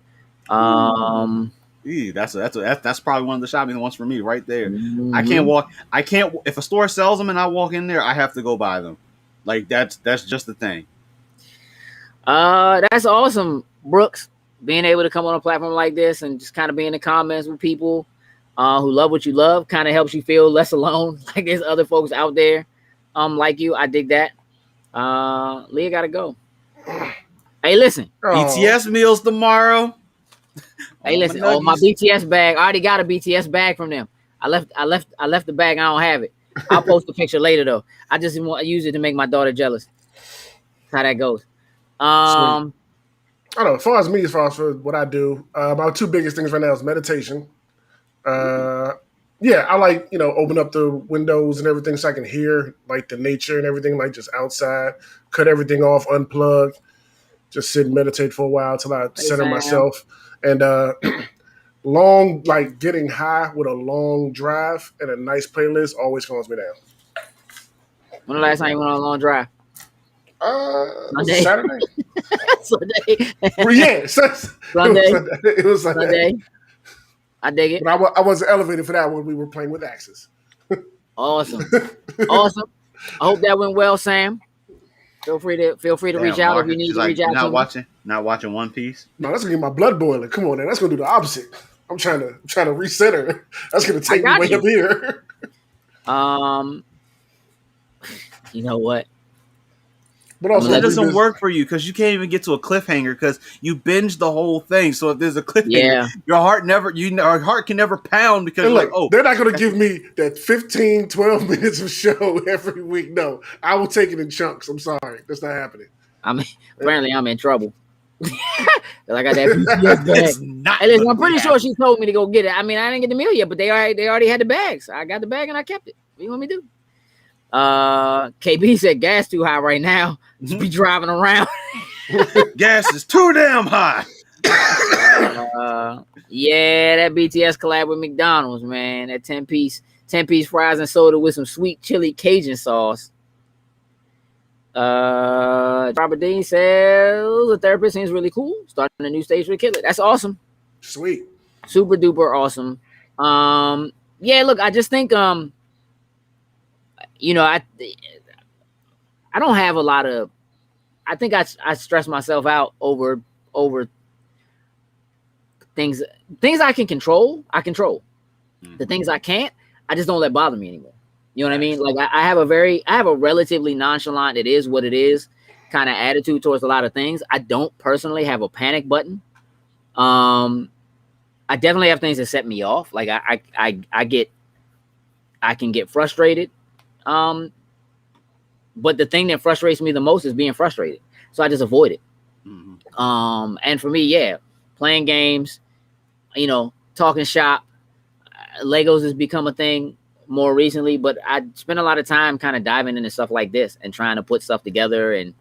That's probably one of the shopping ones for me right there. Mm-hmm. I can't if a store sells them and I walk in there, I have to go buy them. Like that's just the thing. That's awesome, Brooks. Being able to come on a platform like this and just kind of be in the comments with people who love what you love kind of helps you feel less alone. Like there's other folks out there like you. I dig that. Leah gotta go. Hey, listen. BTS meals tomorrow. Hey, listen. My BTS bag. I already got a BTS bag from them. I left the bag. I don't have it. I'll post a picture later though. I just want to use it to make my daughter jealous. That's how that goes. I don't know. As far as for what I do, my two biggest things right now is meditation. I like, open up the windows and everything so I can hear like the nature and everything, like just outside, cut everything off, unplug, just sit and meditate for a while till I center myself. And long, like getting high with a long drive and a nice playlist always calms me down. When the last time you went on a long drive? Saturday. Sunday. Sunday. It was Sunday. I dig it. But I wasn't elevated for that when we were playing with Axis. Awesome. I hope that went well, Sam. Feel free to reach out if you need to reach out. Not watching One Piece. No, that's gonna get my blood boiling. Come on, man. That's gonna do the opposite. I'm trying to recenter. That's gonna take me way up here. You know what? But also, that doesn't work for you because you can't even get to a cliffhanger because you binge the whole thing. So if there's a cliffhanger, your heart can never pound because they're not going to give me that 15, 12 minutes of show every week. No, I will take it in chunks. I'm sorry. That's not happening. Apparently I'm in trouble. I got that BTS bag. Hey, listen, I'm pretty sure she told me to go get it. I mean, I didn't get the meal yet, but they already had the bags. I got the bag and I kept it. What do you want me to do? KB said gas too high right now. Just be driving around. Gas is too damn high. That BTS collab with McDonald's, man. That 10-piece fries and soda with some sweet chili Cajun sauce. Robert Dean says the therapist seems really cool. Starting a new stage for Killer. That's awesome. Sweet. Super duper awesome. Look, I just think I don't have a lot of. I think I stress myself out over things I can control. I control the things I can't. I just don't let bother me anymore. You know what I mean? Like I have a relatively nonchalant, it is what it is kind of attitude towards a lot of things. I don't personally have a panic button. I definitely have things that set me off. Like I can get frustrated. But the thing that frustrates me the most is being frustrated. So I just avoid it. Mhm. And for me, yeah, playing games, talking shop, Legos has become a thing more recently, but I spend a lot of time kind of diving into stuff like this and trying to put stuff together and,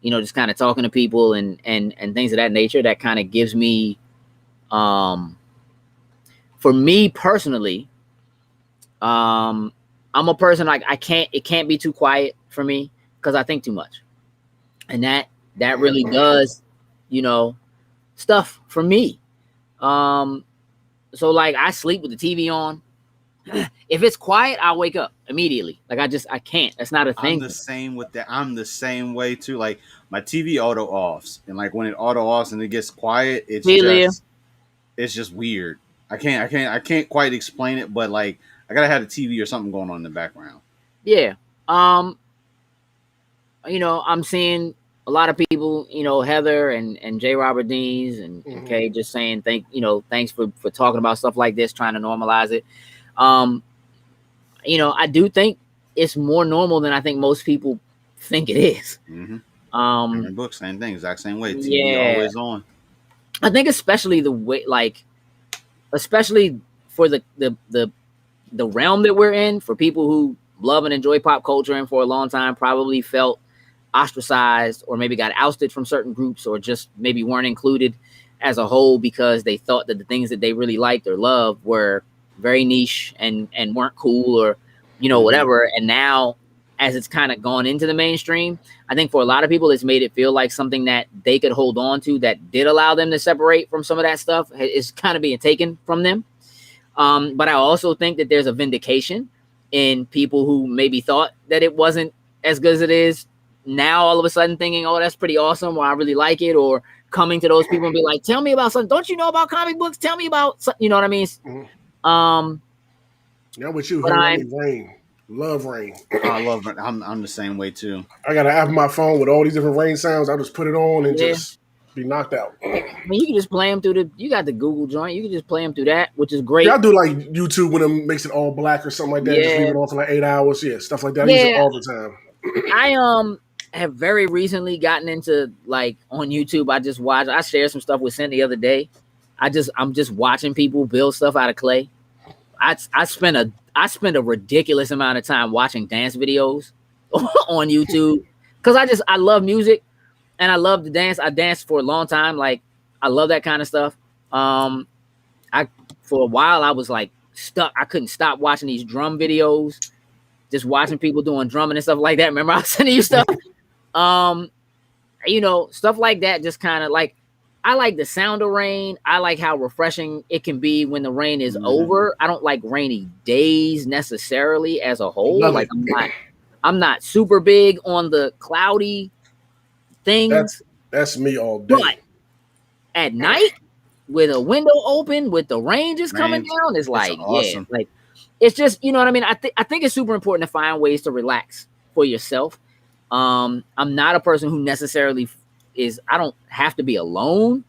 just kind of talking to people and things of that nature that kind of gives me, for me personally, I'm a person like it can't be too quiet for me because I think too much. And that really does, stuff for me. So like I sleep with the TV on. If it's quiet, I'll wake up immediately. Like I can't. That's not a thing. I'm the same with that. I'm the same way too. Like my TV auto offs, and like when it auto offs and it gets quiet, it's just weird. I can't quite explain it, but like I gotta have the TV or something going on in the background. Yeah. I'm seeing a lot of people, Heather and J. Robert Deans and Kay just saying thanks for talking about stuff like this, trying to normalize it. I do think it's more normal than I think most people think it is. Mm-hmm. Book, same thing, exact same way. TV always on. I think especially the way, especially for the realm that we're in, for people who love and enjoy pop culture and for a long time probably felt ostracized or maybe got ousted from certain groups or just maybe weren't included as a whole because they thought that the things that they really liked or loved were very niche and weren't cool or whatever. And now as it's kind of gone into the mainstream, I think for a lot of people it's made it feel like something that they could hold on to that did allow them to separate from some of that stuff is kind of being taken from them. But I also think that there's a vindication in people who maybe thought that it wasn't as good as it is now all of a sudden thinking, oh, that's pretty awesome, or I really like it, or coming to those people and be like, tell me about something. Don't you know about comic books? Tell me about something. You know what I mean? Now with you, I need Rain. Love Rain. I love it. I'm the same way too. I got an app on my phone with all these different Rain sounds. I just put it on and just be knocked out. I mean, you can just play them through you got the Google joint. You can just play them through that, which is great. Yeah, I do like YouTube when it makes it all black or something like that. Just leave it on for like 8 hours. Yeah, stuff like that. I use it all the time. I have very recently gotten into like on YouTube. I shared some stuff with Cindy the other day. I'm just watching people build stuff out of clay. I spend a ridiculous amount of time watching dance videos on YouTube because I love music and I love to dance. I danced for a long time. Like I love that kind of stuff. For a while I was like stuck. I couldn't stop watching these drum videos, just watching people doing drumming and stuff like that. Remember I was sending you stuff? Stuff like that. Just kind of like, I like the sound of rain. I like how refreshing it can be when the rain is over. I don't like rainy days necessarily as a whole. Like I'm not super big on the cloudy things. That's me all day. But at night, with a window open, with the rain just coming down, it's like, awesome. Yeah, like it's just, you know what I mean? I think it's super important to find ways to relax for yourself. I'm not a person who necessarily I don't have to be alone.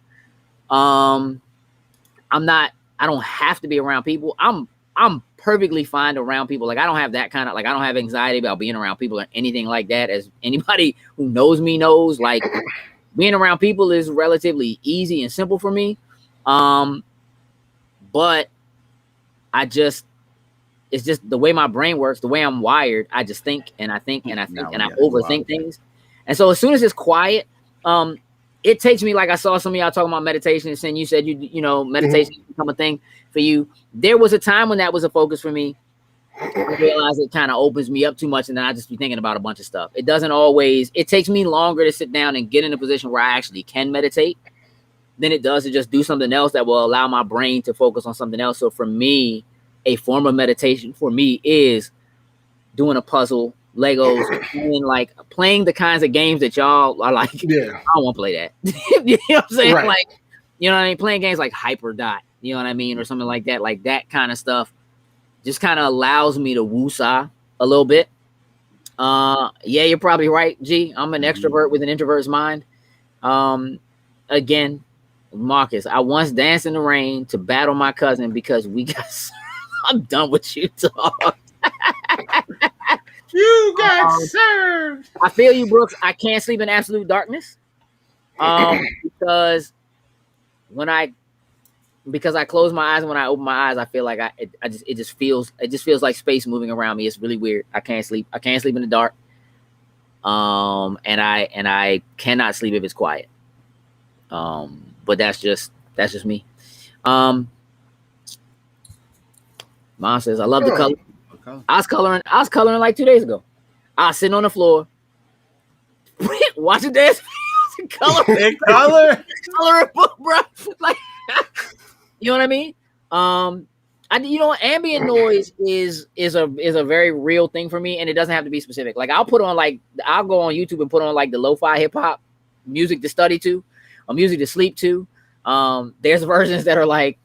I don't have to be around people. I'm perfectly fine around people. Like I don't have that kind of, like, I don't have anxiety about being around people or anything like that. As anybody who knows me knows, like being around people is relatively easy and simple for me. But it's just the way my brain works, the way I'm wired. I just think and I overthink things. And so as soon as it's quiet, it takes me, like I saw some of y'all talking about meditation and saying you said meditation become a thing for you. There was a time when that was a focus for me. I realized it kind of opens me up too much, and then I just be thinking about a bunch of stuff. It doesn't always. It takes me longer to sit down and get in a position where I actually can meditate than it does to just do something else that will allow my brain to focus on something else. So for me, a form of meditation for me is doing a puzzle, Legos, and playing the kinds of games that y'all are like. Yeah, I don't want to play that. You know what I'm saying? Right. Like, you know what I mean? Playing games like Hyperdot, you know what I mean, or something like that. Like that kind of stuff just kind of allows me to woosah a little bit. Yeah, you're probably right, G. I'm an extrovert with an introvert's mind. Again, Marcus, I once danced in the rain to battle my cousin because we got. I'm done with you, dog. You got served. I feel you, Brooks. I can't sleep in absolute darkness. Because I close my eyes and when I open my eyes, I feel like it just feels like space moving around me. It's really weird. I can't sleep. I can't sleep in the dark. And I cannot sleep if it's quiet. But that's just me. Mom says I love the color. Okay. I was coloring like 2 days ago. I was sitting on the floor, watching dance videos and coloring a book, bro. Like, you know what I mean? Ambient noise is a very real thing for me, and it doesn't have to be specific. Like I'll go on YouTube and put on like the lo-fi hip hop music to study to, or music to sleep to. There's versions that are like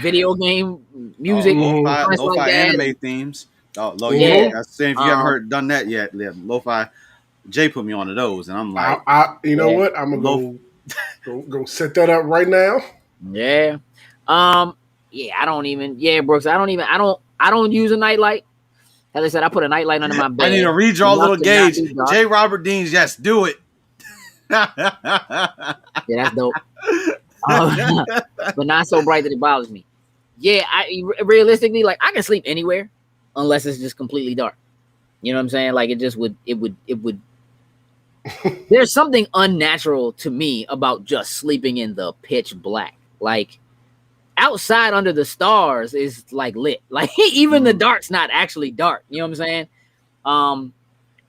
video game music, lo-fi like anime themes. I'm saying if you haven't done that yet, lo-fi. Jay put me onto those, and I'm like, you know what? I'm gonna go set that up right now. Yeah. Brooks. I don't use a nightlight. As I said, I put a nightlight under my bed. I need to redraw a little gauge. J. Robert Dean's, yes, do it. Yeah, that's dope. But not so bright that it bothers me. Yeah, realistically, like I can sleep anywhere unless it's just completely dark. You know what I'm saying? Like it would. There's something unnatural to me about just sleeping in the pitch black. Like outside under the stars is like lit. Like even the dark's not actually dark. You know what I'm saying?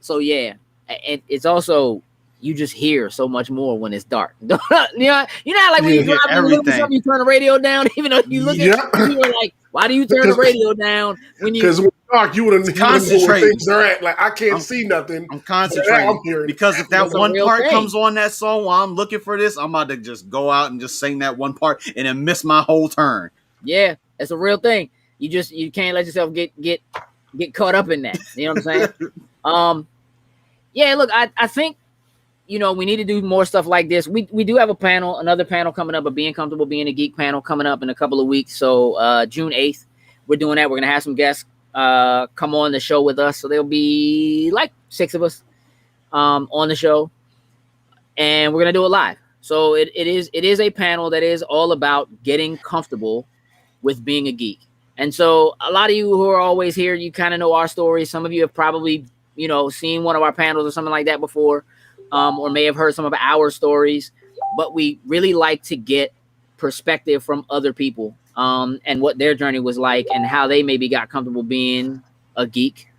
So yeah, it's also you just hear so much more when it's dark. you know like when you drive and look at something, you turn the radio down, even though you look at it, you're like, why do you turn the radio down when you? Because when dark, you would have concentrated. Where things are at. Like I can't see nothing. I'm concentrating because if that one part comes on that song while I'm looking for this, I'm about to just go out and just sing that one part and then miss my whole turn. Yeah, it's a real thing. You can't let yourself get caught up in that. You know what I'm saying? Yeah. Look, I think. We need to do more stuff like this. We do have another panel coming up, a Being Comfortable Being a Geek panel coming up in a couple of weeks. So June 8th, we're doing that. We're going to have some guests come on the show with us. So there'll be like 6 of us on the show. And we're going to do it live. So it is a panel that is all about getting comfortable with being a geek. And so a lot of you who are always here, you kind of know our stories. Some of you have probably, seen one of our panels or something like that before. Or may have heard some of our stories, but we really like to get perspective from other people and what their journey was like and how they maybe got comfortable being a geek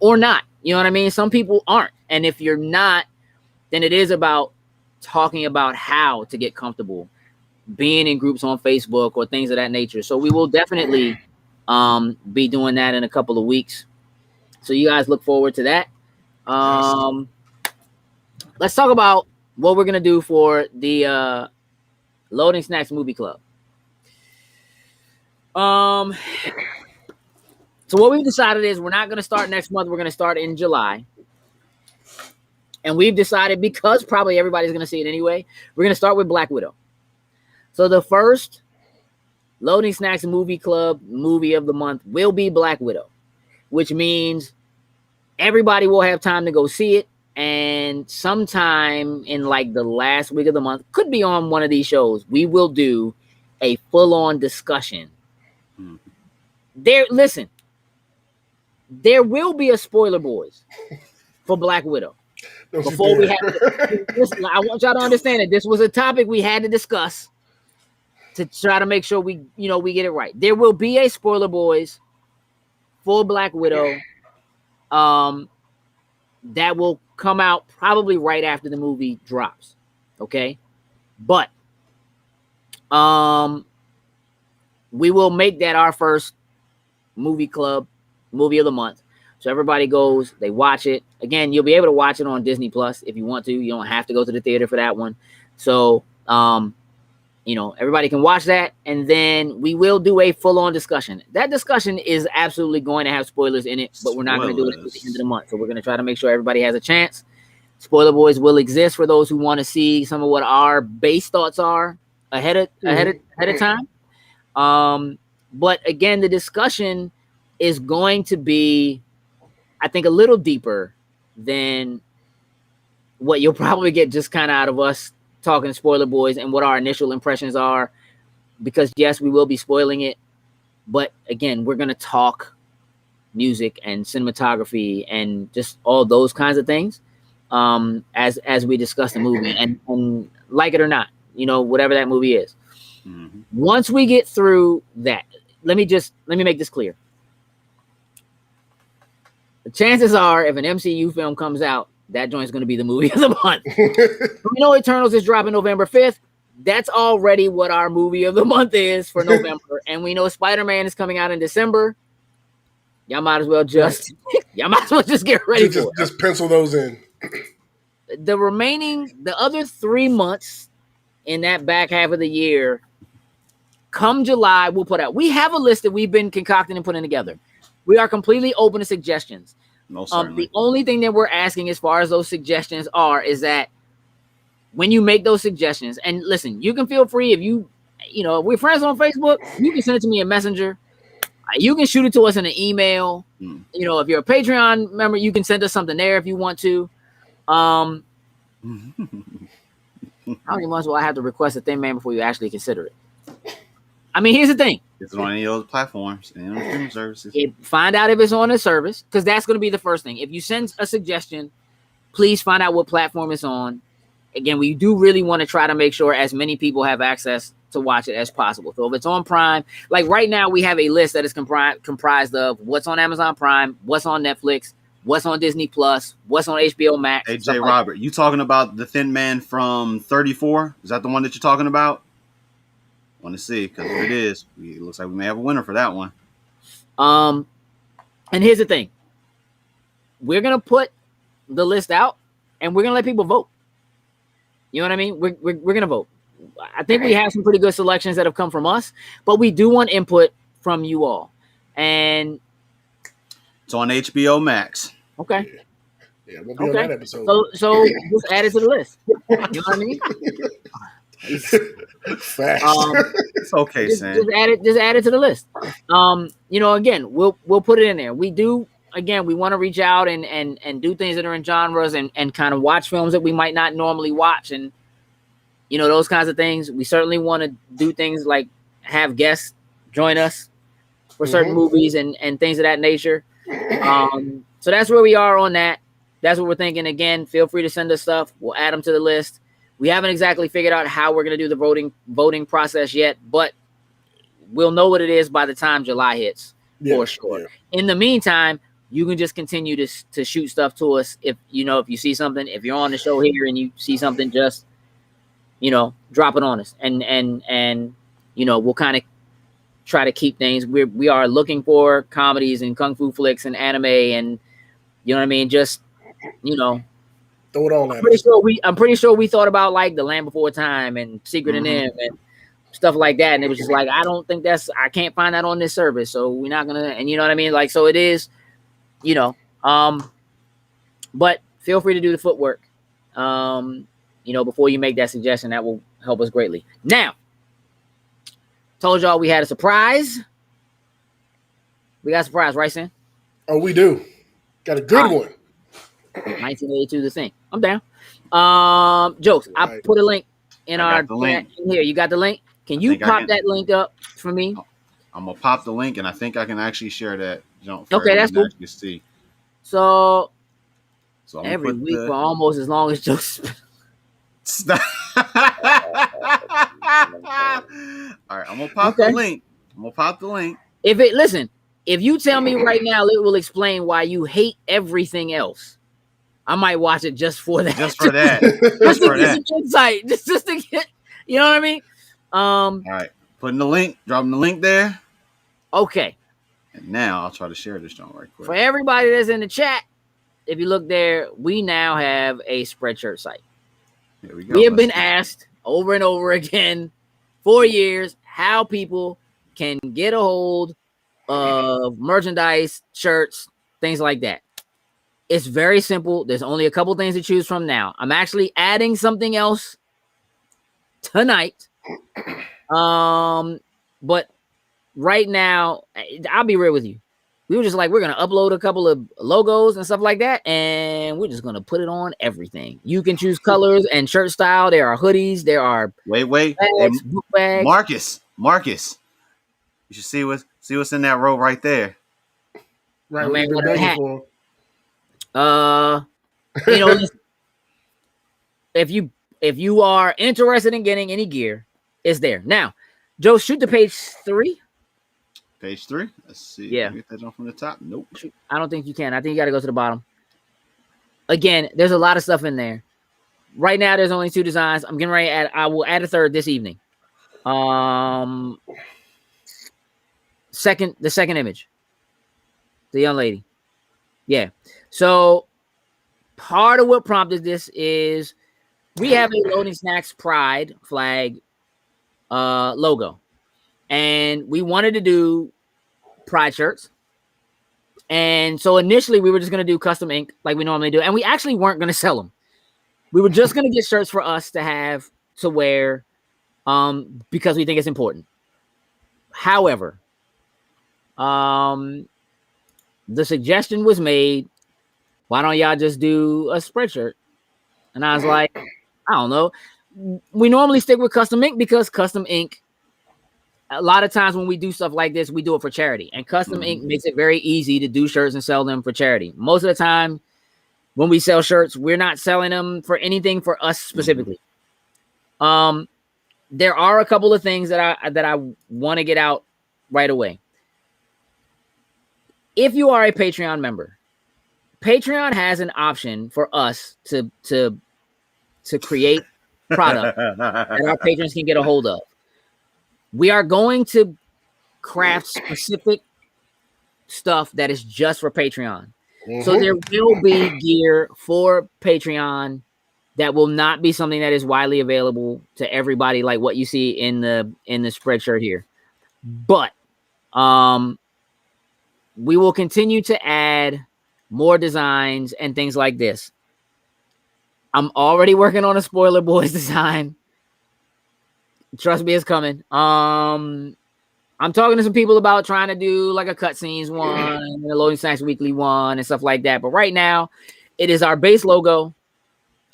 or not. You know what I mean? Some people aren't. And if you're not, then it is about talking about how to get comfortable being in groups on Facebook or things of that nature. So we will definitely be doing that in a couple of weeks. So you guys look forward to that. Let's talk about what we're going to do for the Loading Snacks Movie Club. So what we've decided is we're not going to start next month. We're going to start in July. And we've decided, because probably everybody's going to see it anyway, we're going to start with Black Widow. So the first Loading Snacks Movie Club movie of the month will be Black Widow, which means everybody will have time to go see it. And sometime in like the last week of the month, could be on one of these shows, we will do a full-on discussion. There will be a spoiler, boys, for Black Widow. Before we listen, I want y'all to understand that this was a topic we had to discuss to try to make sure we get it right. There will be a spoiler, boys, for Black Widow. That will come out probably right after the movie drops. Okay. But we will make that our first movie club movie of the month. So everybody goes, they watch it. Again, you'll be able to watch it on Disney Plus if you want to. You don't have to go to the theater for that one. So everybody can watch that, and then we will do a full-on discussion. That discussion is absolutely going to have spoilers in it, but we're not going to do it at the end of the month. So we're going to try to make sure everybody has a chance Spoiler Boys will exist for those who want to see some of what our base thoughts are ahead of time. But again, the discussion is going to be, I think, a little deeper than what you'll probably get just kind of out of us talking Spoiler Boys and what our initial impressions are. Because yes, we will be spoiling it, but again, we're gonna talk music and cinematography and just all those kinds of things as we discuss the movie and like it or not, whatever that movie is. Mm-hmm. Once we get through that, let me make this clear. The chances are, if an MCU film comes out, that joint's going to be the movie of the month. We know Eternals is dropping November 5th. That's already what our movie of the month is for November. And we know Spider-Man is coming out in December. Y'all might as well just get ready for it. Just pencil those in. The other 3 months in that back half of the year, come July, we'll put out. We have a list that we've been concocting and putting together. We are completely open to suggestions. The only thing that we're asking as far as those suggestions is that when you make those suggestions, and listen, you can feel free if we're friends on Facebook, you can send it to me in Messenger. You can shoot it to us in an email. If you're a Patreon member, you can send us something there if you want to. How many months will I have to request a Thin Man before you actually consider it? I mean, here's the thing. It's on any of those platforms and streaming services. Find out if it's on a service, because that's going to be the first thing. If you send a suggestion, please find out what platform it's on. Again, we do really want to try to make sure as many people have access to watch it as possible. So if it's on Prime, like right now, we have a list that is comprised of what's on Amazon Prime, what's on Netflix, what's on Disney Plus, what's on HBO Max. Hey, J. Robert, you talking about the Thin Man from 34? Is that the one that you're talking about? Want to see, because if it is, it looks like we may have a winner for that one. And here's the thing. We're going to put the list out, and we're going to let people vote. You know what I mean? We're going to vote. I think we have some pretty good selections that have come from us, but we do want input from you all. And it's on HBO Max. Okay. Yeah, we'll be on that episode. So just add it to the list. You know what I mean? Fast. It's okay, Sam. Just add it to the list. Again, we'll put it in there. We do. Again, we want to reach out and do things that are in genres and kind of watch films that we might not normally watch, and those kinds of things. We certainly want to do things like have guests join us for certain movies and things of that nature. So that's where we are on that. That's what we're thinking. Again, feel free to send us stuff. We'll add them to the list. We haven't exactly figured out how we're going to do the voting process yet, but we'll know what it is by the time July hits for sure. Yeah. In the meantime, you can just continue to shoot stuff to us. If you see something, if you're on the show here and you see something, just, drop it on us. And we'll kind of try to keep things. We are looking for comedies and kung fu flicks and anime and, you know what I mean? Just, throw it all at I'm pretty sure we thought about like The Land Before Time and Secret and M and stuff like that. And it was just like, I don't think I can't find that on this service. So we're not going to, and you know what I mean? Like, so it is, but feel free to do the footwork, before you make that suggestion. That will help us greatly. Now, told y'all we had a surprise. We got a surprise, right, Sam? Oh, we do. Got a good one. 1982, the thing. I'm down. Jokes. Right. I put a link in our chat here. You got the link? Can you pop that link up for me? I'm gonna pop the link, and I think I can actually share that. Okay, that's cool. See. So every week for almost as long as Jokes. All right, I'm gonna pop the link. If you tell me right now, it will explain why you hate everything else. I might watch it just for that. Just for that. Just to get some insight. Just to get, you know what I mean? All right. Dropping the link there. Okay. And now I'll try to share this joint right quick. For everybody that's in the chat, if you look there, we now have a Spreadshirt site. Here we go. We have been asked over and over again for years how people can get a hold of merchandise, shirts, things like that. It's very simple. There's only a couple things to choose from now. I'm actually adding something else tonight. But right now, I'll be real with you. We were just like, we're gonna upload a couple of logos and stuff like that, and we're just gonna put it on everything. You can choose colors and shirt style. There are hoodies. There are Wait. bags, book bags. Marcus. You should see what's in that row right there. Right, My man we've been got a begging hat. for him. Listen, if you are interested in getting any gear, it's there. Now, Joe, shoot to page 3. Page 3. Let's see. Yeah. Can I get that on from the top? Nope. I don't think you can. I think you got to go to the bottom. Again, there's a lot of stuff in there. Right now, there's only 2 designs. I'm getting ready to add. I will add a third this evening. The second image, the young lady. Yeah. So part of what prompted this is we have a Loading Snacks Pride flag logo. And we wanted to do Pride shirts. And so initially we were just going to do custom ink like we normally do. And we actually weren't going to sell them. We were just going to get shirts for us to have to wear because we think it's important. However, the suggestion was made, why don't y'all just do a spreadshirt? And I was like, I don't know. We normally stick with custom ink because custom ink, a lot of times when we do stuff like this, we do it for charity. And custom ink makes it very easy to do shirts and sell them for charity. Most of the time, when we sell shirts, we're not selling them for anything for us specifically. There are a couple of things that I want to get out right away. If you are a Patreon member, Patreon has an option for us to create product that our patrons can get a hold of. We are going to craft specific stuff that is just for Patreon. So there will be gear for Patreon that will not be something that is widely available to everybody, like what you see in the spreadshirt here. But we will continue to add more designs and things like this. I'm already working on a Spoiler Boys design. Trust me, it's coming. I'm talking to some people about trying to do like a cutscenes one, and a Loading Snacks Weekly one, and stuff like that. But right now, it is our base logo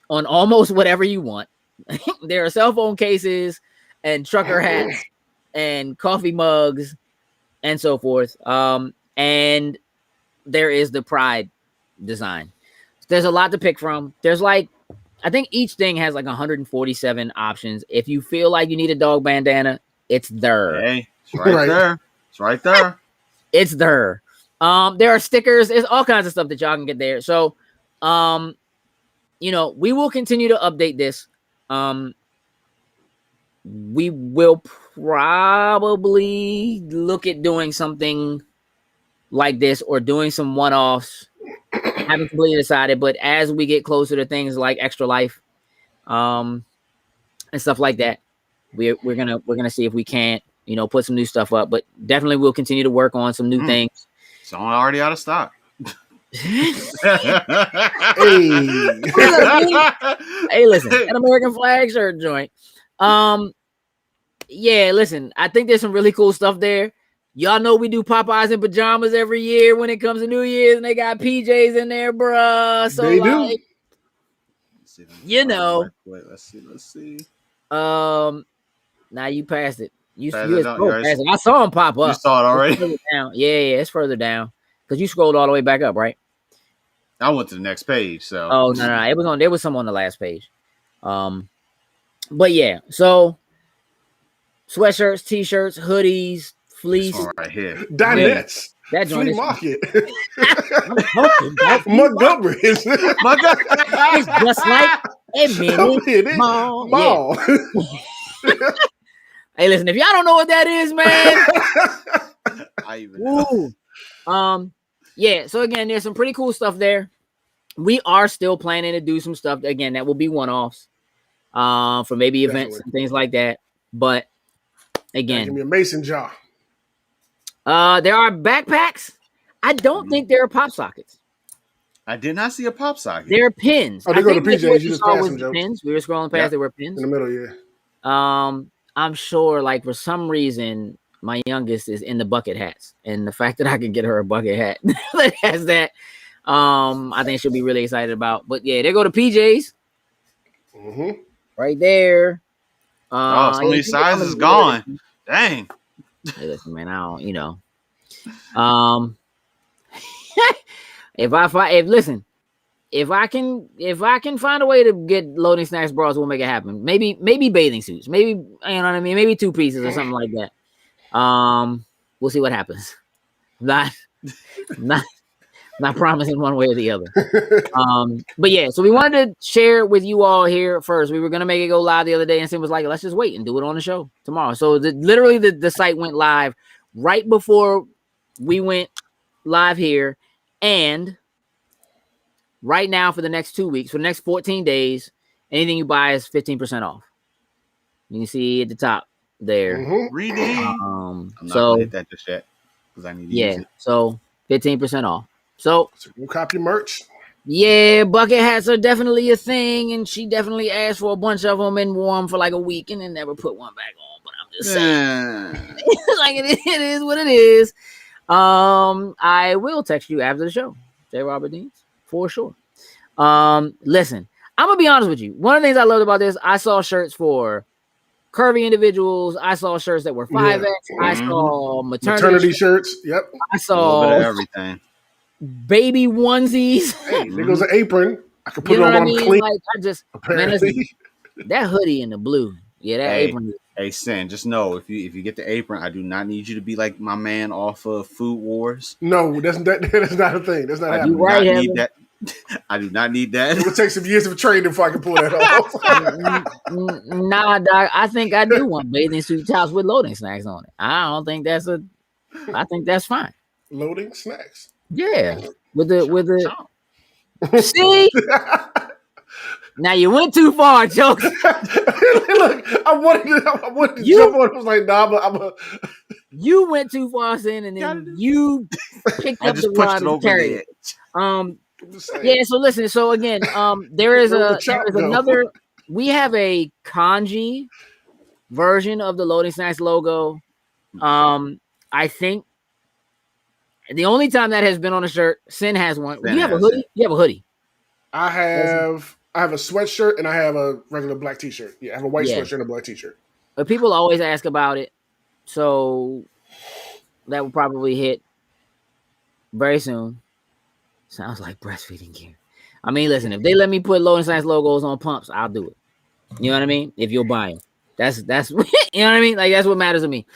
on almost whatever you want. There are cell phone cases and trucker hats and coffee mugs and so forth. And there is the Pride design. There's a lot to pick from. There's like, I think each thing has like 147 options. If you feel like you need a dog bandana, it's there. Hey, it's right there. It's right there. It's there. There are stickers. There's all kinds of stuff that y'all can get there. So, we will continue to update this. We will probably look at doing something like this or doing some one-offs. Haven't completely decided, but as we get closer to things like Extra Life, and stuff like that, we're gonna see if we can't, put some new stuff up. But definitely we'll continue to work on some new things. So I'm already out of stock. Hey, listen, an American flag shirt joint. Yeah, listen, I think there's some really cool stuff there. Y'all know we do Popeyes in pajamas every year when it comes to New Year's, and they got PJs in there, bruh. So they like, do. Let's see. Now you passed it. You Passed passed it. I saw him pop up. You saw it already? Yeah, it's further down because you scrolled all the way back up, right? I went to the next page. So no, it was on. There was some on the last page. But yeah, so sweatshirts, t-shirts, hoodies, fleece, right here. Dinettes. That joint Flea is market. Montgomery. It's just like a mini mall. Yeah. Hey, listen, if y'all don't know what that is, man. I even know. Yeah, so again, there's some pretty cool stuff there. We are still planning to do some stuff again that will be one-offs for maybe events and things like that. But again, give me a mason jar. There are backpacks. I don't think there are pop sockets. I did not see a pop socket. They're pins. Oh, they I go to think that's PJs. what You we just saw pass was them, the Joe. pins. We were scrolling past. Yep. There were pins. In the middle, yeah. I'm sure, like for some reason, my youngest is in the bucket hats, and the fact that I can get her a bucket hat that has that, I think she'll be really excited about. But yeah, they go to PJs Mm-hmm. right there. Oh, so many yeah, sizes gone. Dang. Hey, listen, man, I don't, if I can find a way to get loading snacks bras, we'll make it happen. Maybe bathing suits, maybe, you know what I mean, maybe 2 pieces or something like that. We'll see what happens. Not promising one way or the other. But yeah, so we wanted to share with you all here first. We were gonna make it go live the other day, and Sim was like, let's just wait and do it on the show tomorrow. So literally the site went live right before we went live here, and right now for the next 2 weeks, for the next 14 days, anything you buy is 15% off. You can see at the top there. Mm-hmm. Reading. I'm not So gonna hit that just yet because I need to use it. So 15% off. So we'll copy merch. Yeah, bucket hats are definitely a thing, and she definitely asked for a bunch of them and wore them for like a week and then never put one back on. But I'm just saying, like it is what it is. I will text you after the show, J. Robert Deans, for sure. Listen, I'm gonna be honest with you. One of the things I loved about this, I saw shirts for curvy individuals. I saw shirts that were 5X. Yeah. I saw maternity shirts. Yep. I saw a little bit of everything. Baby onesies. Hey, there goes an apron. I can put You know it on what I when I'm mean? clean. Like I just Apparently. that hoodie in the blue. Yeah, that apron. Hey, Sin, just know if you get the apron, I do not need you to be like my man off of Food Wars. No, that's not a thing. That's not I happening. do not need that. I do not need that. It would take some years of training before I can pull that off. Nah, Doc. I think I do want bathing suit tops with loading snacks on it. I don't think that's I think that's fine. Loading snacks. Yeah, with the. See, now you went too far, Jokes. Look, I wanted to jump on. I was like, nah, but I'm a. You went too far, Sin, and then you picked up the rod and carried it. Yeah. So listen. So again, there is another. We have a kanji version of the Loading Snacks logo. I think the only time that has been on a shirt, Sin has one. You have a hoodie. You have a hoodie. I have a sweatshirt and I have a regular black t-shirt. Yeah, I have a white sweatshirt and a black t-shirt. But people always ask about it, so that will probably hit very soon. Sounds like breastfeeding gear. I mean, listen, if they let me put Loading Snacks logos on pumps, I'll do it. You know what I mean? If you'll buy them, that's you know what I mean. Like that's what matters to me.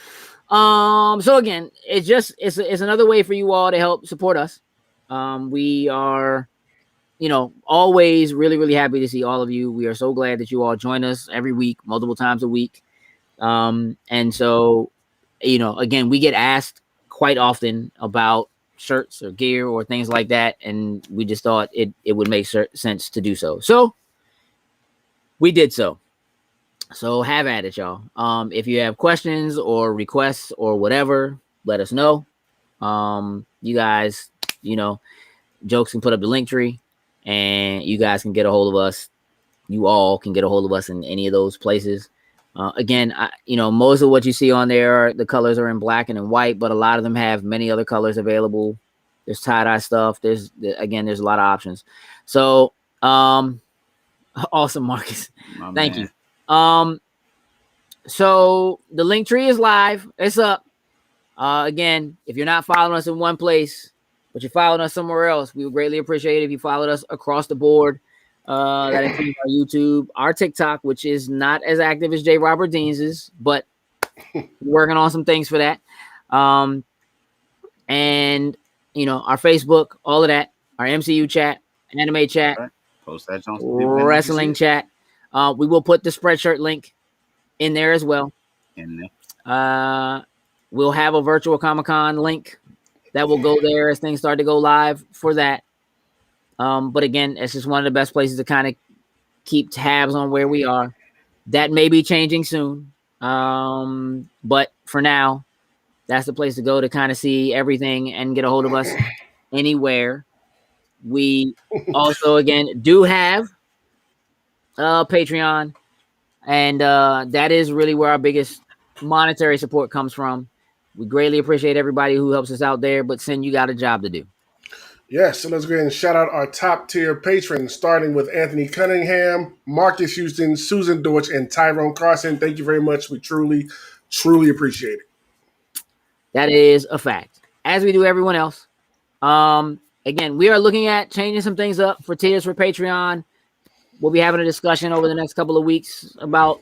So again, it's another way for you all to help support us. We are, always really, really happy to see all of you. We are so glad that you all join us every week, multiple times a week. And so, again, we get asked quite often about shirts or gear or things like that. And we just thought it would make sense to do so. So we did so. So have at it, y'all. If you have questions or requests or whatever, let us know. You guys, Jokes can put up the link tree and you guys can get a hold of us. You all can get a hold of us in any of those places. Again, most of what you see on there, the colors are in black and in white, but a lot of them have many other colors available. There's tie-dye stuff. There's a lot of options. So, awesome, Marcus. Thank you. So the link tree is live. It's up. Again, if you're not following us in one place, but you're following us somewhere else, we would greatly appreciate it if you followed us across the board. That includes our YouTube, our TikTok, which is not as active as J. Robert Deans's, but working on some things for that. And our Facebook, all of that, our MCU chat, anime chat, post that wrestling chat. We will put the Spreadshirt link in there as well. We'll have a virtual Comic-Con link that will go there as things start to go live for that. But again, it's just one of the best places to kind of keep tabs on where we are. That may be changing soon. But for now, that's the place to go to kind of see everything and get a hold of us anywhere. We also again do have Patreon, and that is really where our biggest monetary support comes from. We greatly appreciate everybody who helps us out there, but Sin, you got a job to do. Yes, so let's go ahead and shout out our top tier patrons, starting with Anthony Cunningham, Marcus Houston, Susan Deutsch, and Tyrone Carson. Thank you very much. We truly, truly appreciate it. That is a fact, as we do everyone else. Again, we are looking at changing some things up for tiers for Patreon. We'll be having a discussion over the next couple of weeks about,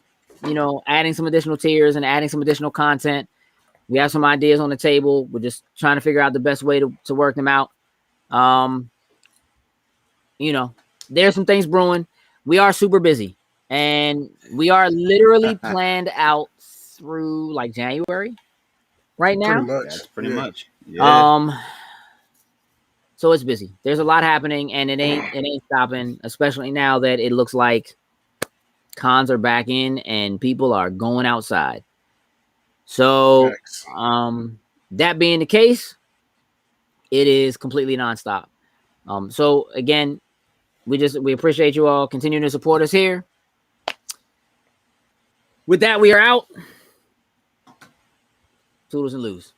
adding some additional tiers and adding some additional content. We have some ideas on the table. We're just trying to figure out the best way to work them out. There's some things brewing. We are super busy, and we are literally planned out through like January right now. Pretty much. That's pretty much. Yeah. So it's busy. There's a lot happening, and it ain't stopping, especially now that it looks like cons are back in and people are going outside. So, that being the case, it is completely nonstop. So again, we appreciate you all continuing to support us here. With that, we are out. Toodles and lose.